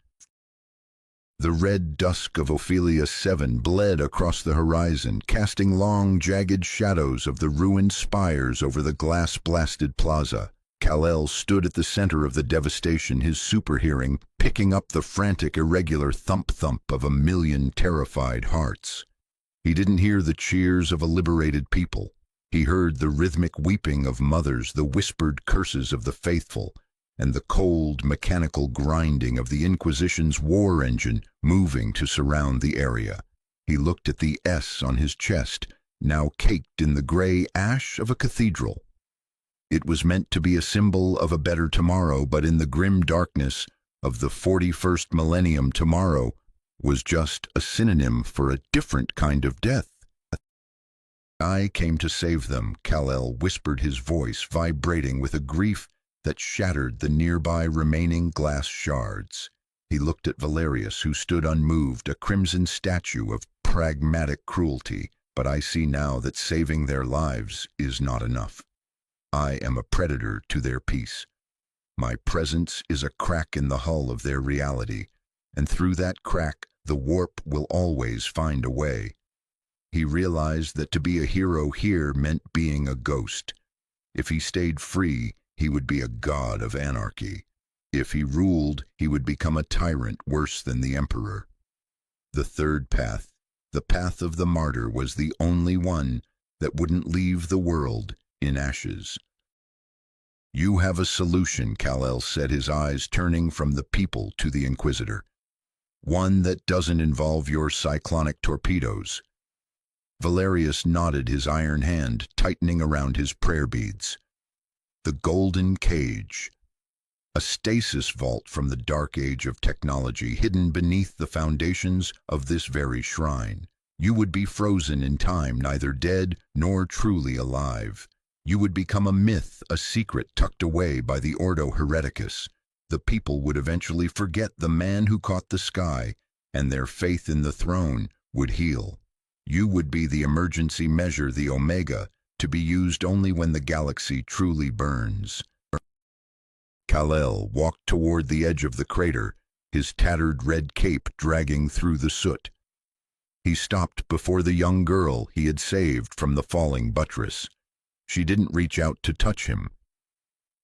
The red dusk of Ophelia 7 bled across the horizon, casting long, jagged shadows of the ruined spires over the glass-blasted plaza. Kal-El stood at the center of the devastation, his super hearing picking up the frantic, irregular thump-thump of a million terrified hearts. He didn't hear the cheers of a liberated people. He heard the rhythmic weeping of mothers, the whispered curses of the faithful, and the cold, mechanical grinding of the Inquisition's war engine moving to surround the area. He looked at the S on his chest, now caked in the gray ash of a cathedral. It was meant to be a symbol of a better tomorrow, but in the grim darkness of the 41st millennium, tomorrow was just a synonym for a different kind of death. I came to save them, Kal-El whispered, his voice vibrating with a grief that shattered the nearby remaining glass shards. He looked at Valerius, who stood unmoved, a crimson statue of pragmatic cruelty. But I see now that saving their lives is not enough. I am a predator to their peace. My presence is a crack in the hull of their reality, and through that crack the warp will always find a way. He realized that to be a hero here meant being a ghost. If he stayed free, he would be a god of anarchy. If he ruled, he would become a tyrant worse than the emperor. The third path, the path of the martyr, was the only one that wouldn't leave the world in ashes. You have a solution, Kal-El said, his eyes turning from the people to the Inquisitor. One that doesn't involve your cyclonic torpedoes. Valerius nodded, his iron hand tightening around his prayer beads. The golden cage. A stasis vault from the dark age of technology, hidden beneath the foundations of this very shrine. You would be frozen in time, neither dead nor truly alive. You would become a myth, a secret tucked away by the Ordo Hereticus. The people would eventually forget the man who caught the sky, and their faith in the throne would heal. You would be the emergency measure, the Omega, to be used only when the galaxy truly burns. Kal-El walked toward the edge of the crater, his tattered red cape dragging through the soot. He stopped before the young girl he had saved from the falling buttress. She didn't reach out to touch him.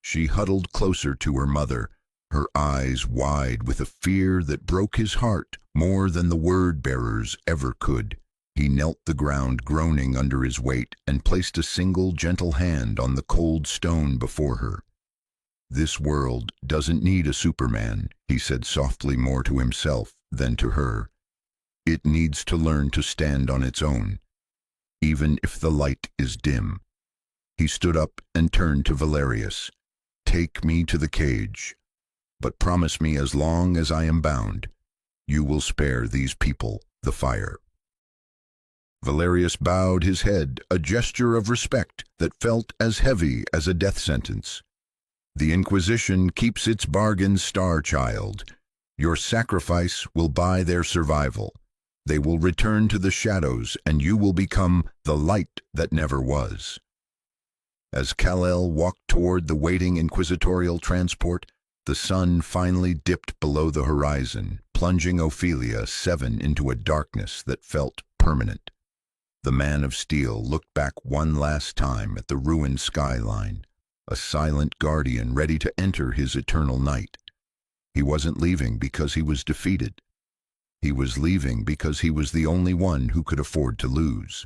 She huddled closer to her mother, her eyes wide with a fear that broke his heart more than the word-bearers ever could. He knelt the ground, groaning under his weight, and placed a single gentle hand on the cold stone before her. This world doesn't need a Superman, he said softly, more to himself than to her. It needs to learn to stand on its own, even if the light is dim. He stood up and turned to Valerius. Take me to the cage, but promise me, as long as I am bound, you will spare these people the fire. Valerius bowed his head, a gesture of respect that felt as heavy as a death sentence. The Inquisition keeps its bargains, Star Child. Your sacrifice will buy their survival. They will return to the shadows, and you will become the light that never was. As Kal-El walked toward the waiting inquisitorial transport, the sun finally dipped below the horizon, plunging Ophelia 7 into a darkness that felt permanent. The Man of Steel looked back one last time at the ruined skyline, a silent guardian ready to enter his eternal night. He wasn't leaving because he was defeated. He was leaving because he was the only one who could afford to lose.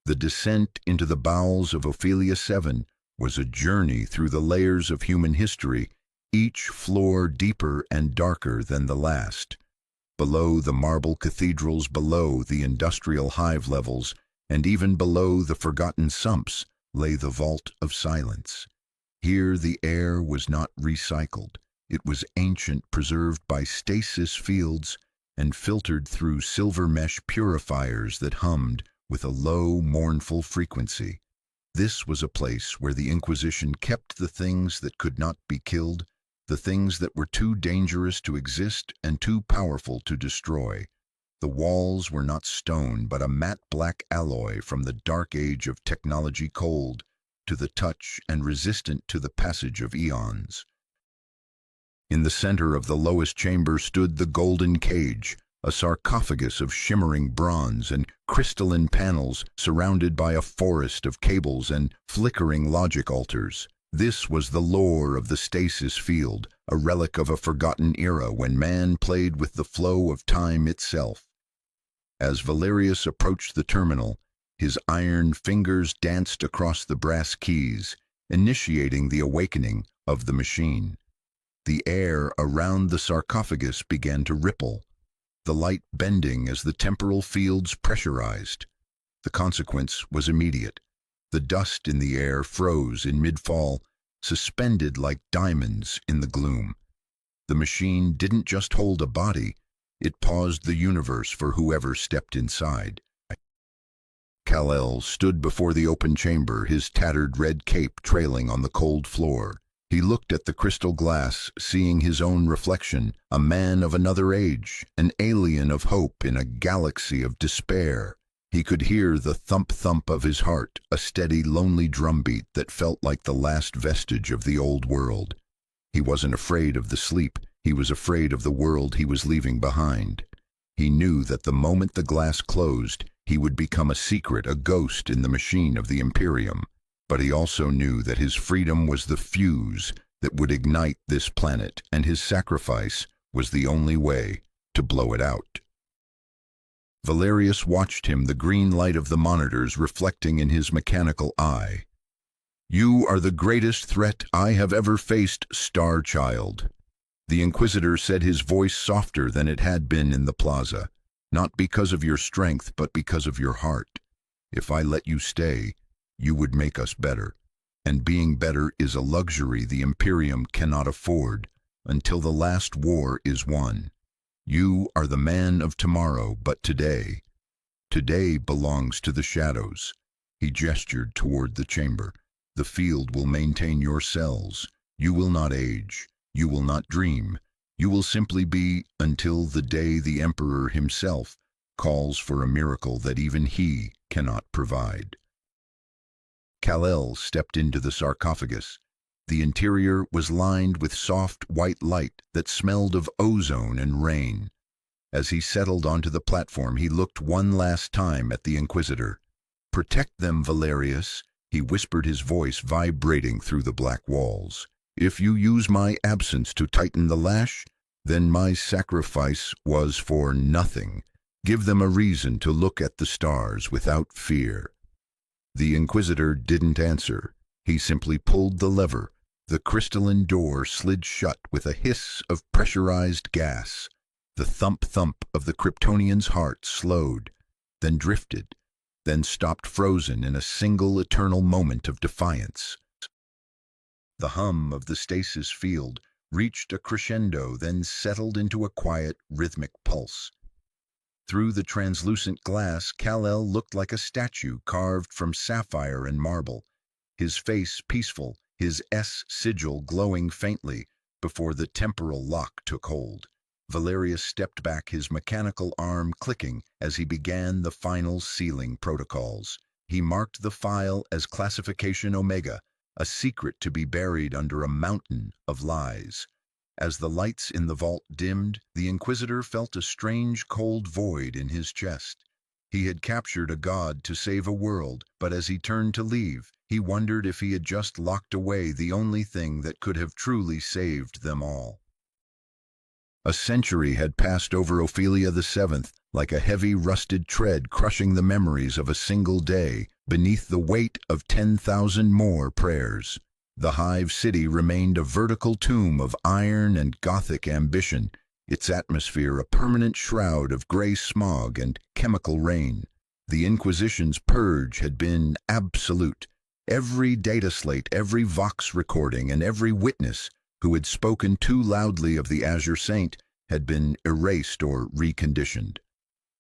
The descent into the bowels of Ophelia 7 was a journey through the layers of human history, each floor deeper and darker than the last. Below the marble cathedrals, below the industrial hive levels, and even below the forgotten sumps lay the vault of silence. Here the air was not recycled. It was ancient, preserved by stasis fields and filtered through silver mesh purifiers that hummed with a low, mournful frequency. This was a place where the Inquisition kept the things that could not be killed, the things that were too dangerous to exist and too powerful to destroy. The walls were not stone, but a matte black alloy from the dark age of technology, cold to the touch and resistant to the passage of eons. In the center of the lowest chamber stood the golden cage, a sarcophagus of shimmering bronze and crystalline panels surrounded by a forest of cables and flickering logic altars. This was the lore of the stasis field, a relic of a forgotten era when man played with the flow of time itself. As Valerius approached the terminal, his iron fingers danced across the brass keys, initiating the awakening of the machine. The air around the sarcophagus began to ripple, the light bending as the temporal fields pressurized. The consequence was immediate. The dust in the air froze in mid-fall, suspended like diamonds in the gloom. The machine didn't just hold a body, it paused the universe for whoever stepped inside. Kal-El stood before the open chamber, his tattered red cape trailing on the cold floor. He looked at the crystal glass, seeing his own reflection, a man of another age, an alien of hope in a galaxy of despair. He could hear the thump-thump of his heart, a steady, lonely drumbeat that felt like the last vestige of the old world. He wasn't afraid of the sleep, he was afraid of the world he was leaving behind. He knew that the moment the glass closed, he would become a secret, a ghost in the machine of the Imperium. But he also knew that his freedom was the fuse that would ignite this planet, and his sacrifice was the only way to blow it out. Valerius watched him, the green light of the monitors reflecting in his mechanical eye. "You are the greatest threat I have ever faced, Star Child." The Inquisitor said, his voice softer than it had been in the plaza. "Not because of your strength, but because of your heart. If I let you stay, you would make us better. And being better is a luxury the Imperium cannot afford until the last war is won. You are the man of tomorrow, but today belongs to the shadows." He gestured toward the chamber. "The field will maintain your cells. You will not age. You will not dream. You will simply be until the day the Emperor himself calls for a miracle that even he cannot provide." Kal-El stepped into the sarcophagus. The interior was lined with soft white light that smelled of ozone and rain. As he settled onto the platform, he looked one last time at the Inquisitor. "Protect them, Valerius," he whispered, his voice vibrating through the black walls. "If you use my absence to tighten the lash, then my sacrifice was for nothing. Give them a reason to look at the stars without fear." The Inquisitor didn't answer. He simply pulled the lever. The crystalline door slid shut with a hiss of pressurized gas. The thump-thump of the Kryptonian's heart slowed, then drifted, then stopped frozen in a single eternal moment of defiance. The hum of the stasis field reached a crescendo, then settled into a quiet, rhythmic pulse. Through the translucent glass, Kal-El looked like a statue carved from sapphire and marble, his face peaceful, his S-sigil glowing faintly before the temporal lock took hold. Valerius stepped back, his mechanical arm clicking as he began the final sealing protocols. He marked the file as Classification Omega, a secret to be buried under a mountain of lies. As the lights in the vault dimmed, the Inquisitor felt a strange cold void in his chest. He had captured a god to save a world, but as he turned to leave, he wondered if he had just locked away the only thing that could have truly saved them all. A century had passed over Ophelia VII, like a heavy rusted tread crushing the memories of a single day beneath the weight of 10,000 more prayers. The Hive City remained a vertical tomb of iron and Gothic ambition, its atmosphere a permanent shroud of gray smog and chemical rain. The Inquisition's purge had been absolute. Every data slate, every Vox recording, and every witness who had spoken too loudly of the Azure Saint had been erased or reconditioned.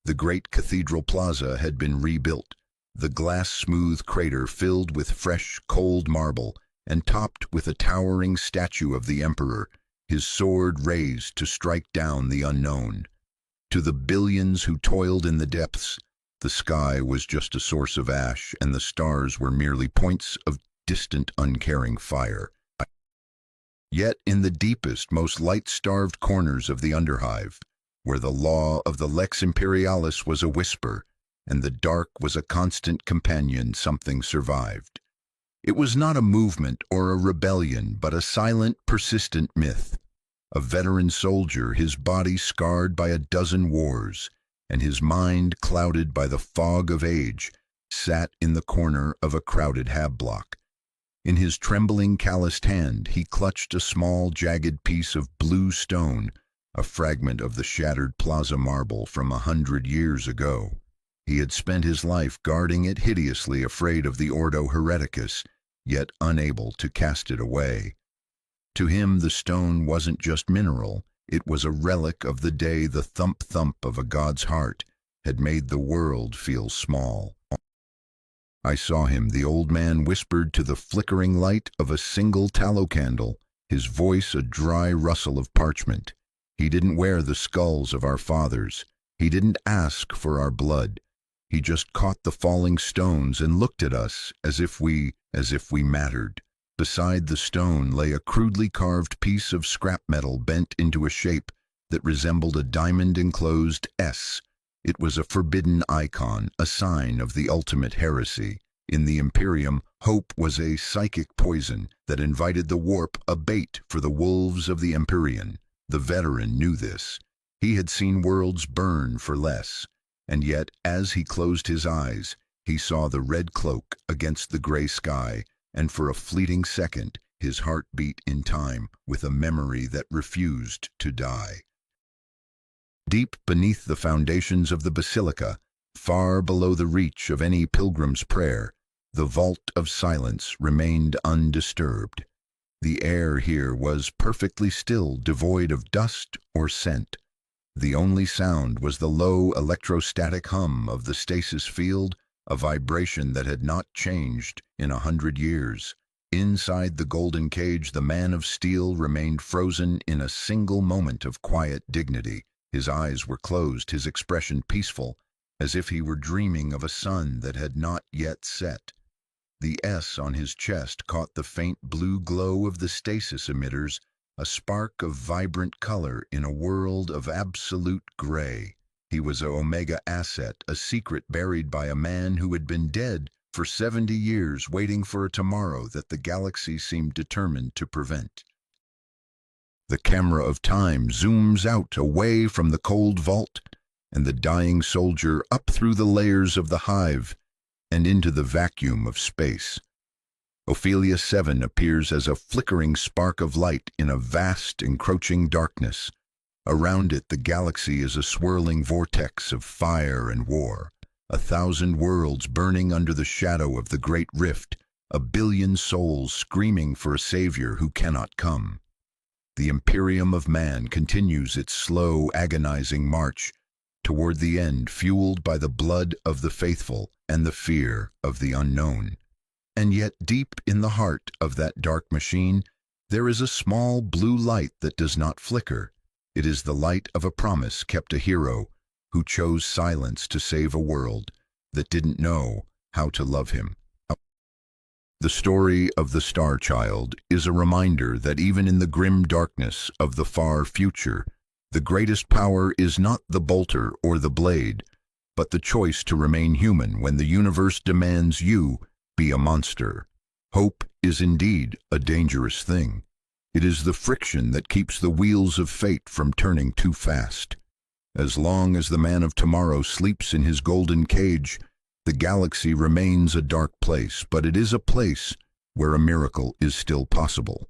The great cathedral plaza had been rebuilt, the glass-smooth crater filled with fresh, cold marble, and topped with a towering statue of the Emperor, his sword raised to strike down the unknown. To the billions who toiled in the depths, the sky was just a source of ash, and the stars were merely points of distant, uncaring fire. Yet in the deepest, most light-starved corners of the Underhive, where the law of the Lex Imperialis was a whisper, and the dark was a constant companion, something survived. It was not a movement or a rebellion, but a silent, persistent myth. A veteran soldier, his body scarred by a dozen wars, and his mind clouded by the fog of age, sat in the corner of a crowded hab-block. In his trembling, calloused hand, he clutched a small, jagged piece of blue stone, a fragment of the shattered plaza marble from 100 years ago. He had spent his life guarding it, hideously afraid of the Ordo Hereticus, yet unable to cast it away. To him, the stone wasn't just mineral, it was a relic of the day the thump-thump of a god's heart had made the world feel small. I saw him, the old man whispered to the flickering light of a single tallow candle, his voice a dry rustle of parchment. He didn't wear the skulls of our fathers. He didn't ask for our blood. He just caught the falling stones and looked at us as if we mattered. Beside the stone lay a crudely carved piece of scrap metal bent into a shape that resembled a diamond-enclosed S. It was a forbidden icon, a sign of the ultimate heresy. In the Imperium, hope was a psychic poison that invited the warp, a bait for the wolves of the Empyrean. The veteran knew this. He had seen worlds burn for less. And yet, as he closed his eyes, he saw the red cloak against the gray sky, and for a fleeting second, his heart beat in time with a memory that refused to die. Deep beneath the foundations of the basilica, far below the reach of any pilgrim's prayer, the vault of silence remained undisturbed. The air here was perfectly still, devoid of dust or scent. The only sound was the low electrostatic hum of the stasis field, a vibration that had not changed in 100 years. Inside the golden cage, the man of steel remained frozen in a single moment of quiet dignity. His eyes were closed, his expression peaceful, as if he were dreaming of a sun that had not yet set. The S on his chest caught the faint blue glow of the stasis emitters, a spark of vibrant color in a world of absolute gray. He was an Omega asset, a secret buried by a man who had been dead for 70 years, waiting for a tomorrow that the galaxy seemed determined to prevent. The camera of time zooms out away from the cold vault, and the dying soldier up through the layers of the hive and into the vacuum of space. Ophelia VII appears as a flickering spark of light in a vast, encroaching darkness. Around it, the galaxy is a swirling vortex of fire and war, 1,000 worlds burning under the shadow of the Great Rift, a billion souls screaming for a savior who cannot come. The Imperium of Man continues its slow, agonizing march toward the end, fueled by the blood of the faithful and the fear of the unknown. And yet, deep in the heart of that dark machine, there is a small blue light that does not flicker. It is the light of a promise kept, a hero who chose silence to save a world that didn't know how to love him. The story of the Star Child is a reminder that even in the grim darkness of the far future, the greatest power is not the bolter or the blade, but the choice to remain human when the universe demands you be a monster. Hope is indeed a dangerous thing. It is the friction that keeps the wheels of fate from turning too fast. As long as the man of tomorrow sleeps in his golden cage, the galaxy remains a dark place, but it is a place where a miracle is still possible.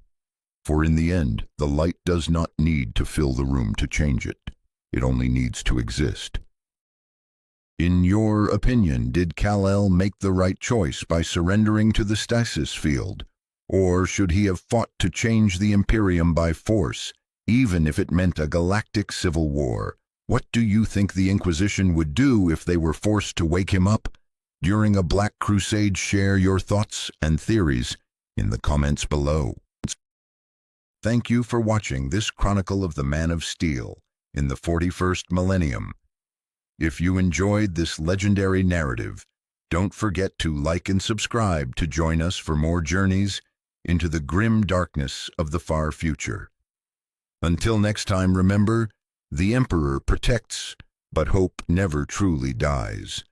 For in the end, the light does not need to fill the room to change it. It only needs to exist. In your opinion, did Kal-El make the right choice by surrendering to the stasis field? Or should he have fought to change the Imperium by force, even if it meant a galactic civil war? What do you think the Inquisition would do if they were forced to wake him up during a Black Crusade? Share your thoughts and theories in the comments below. Thank you for watching this Chronicle of the Man of Steel in the 41st millennium. If you enjoyed this legendary narrative, don't forget to like and subscribe to join us for more journeys into the grim darkness of the far future. Until next time, remember, the Emperor protects, but hope never truly dies.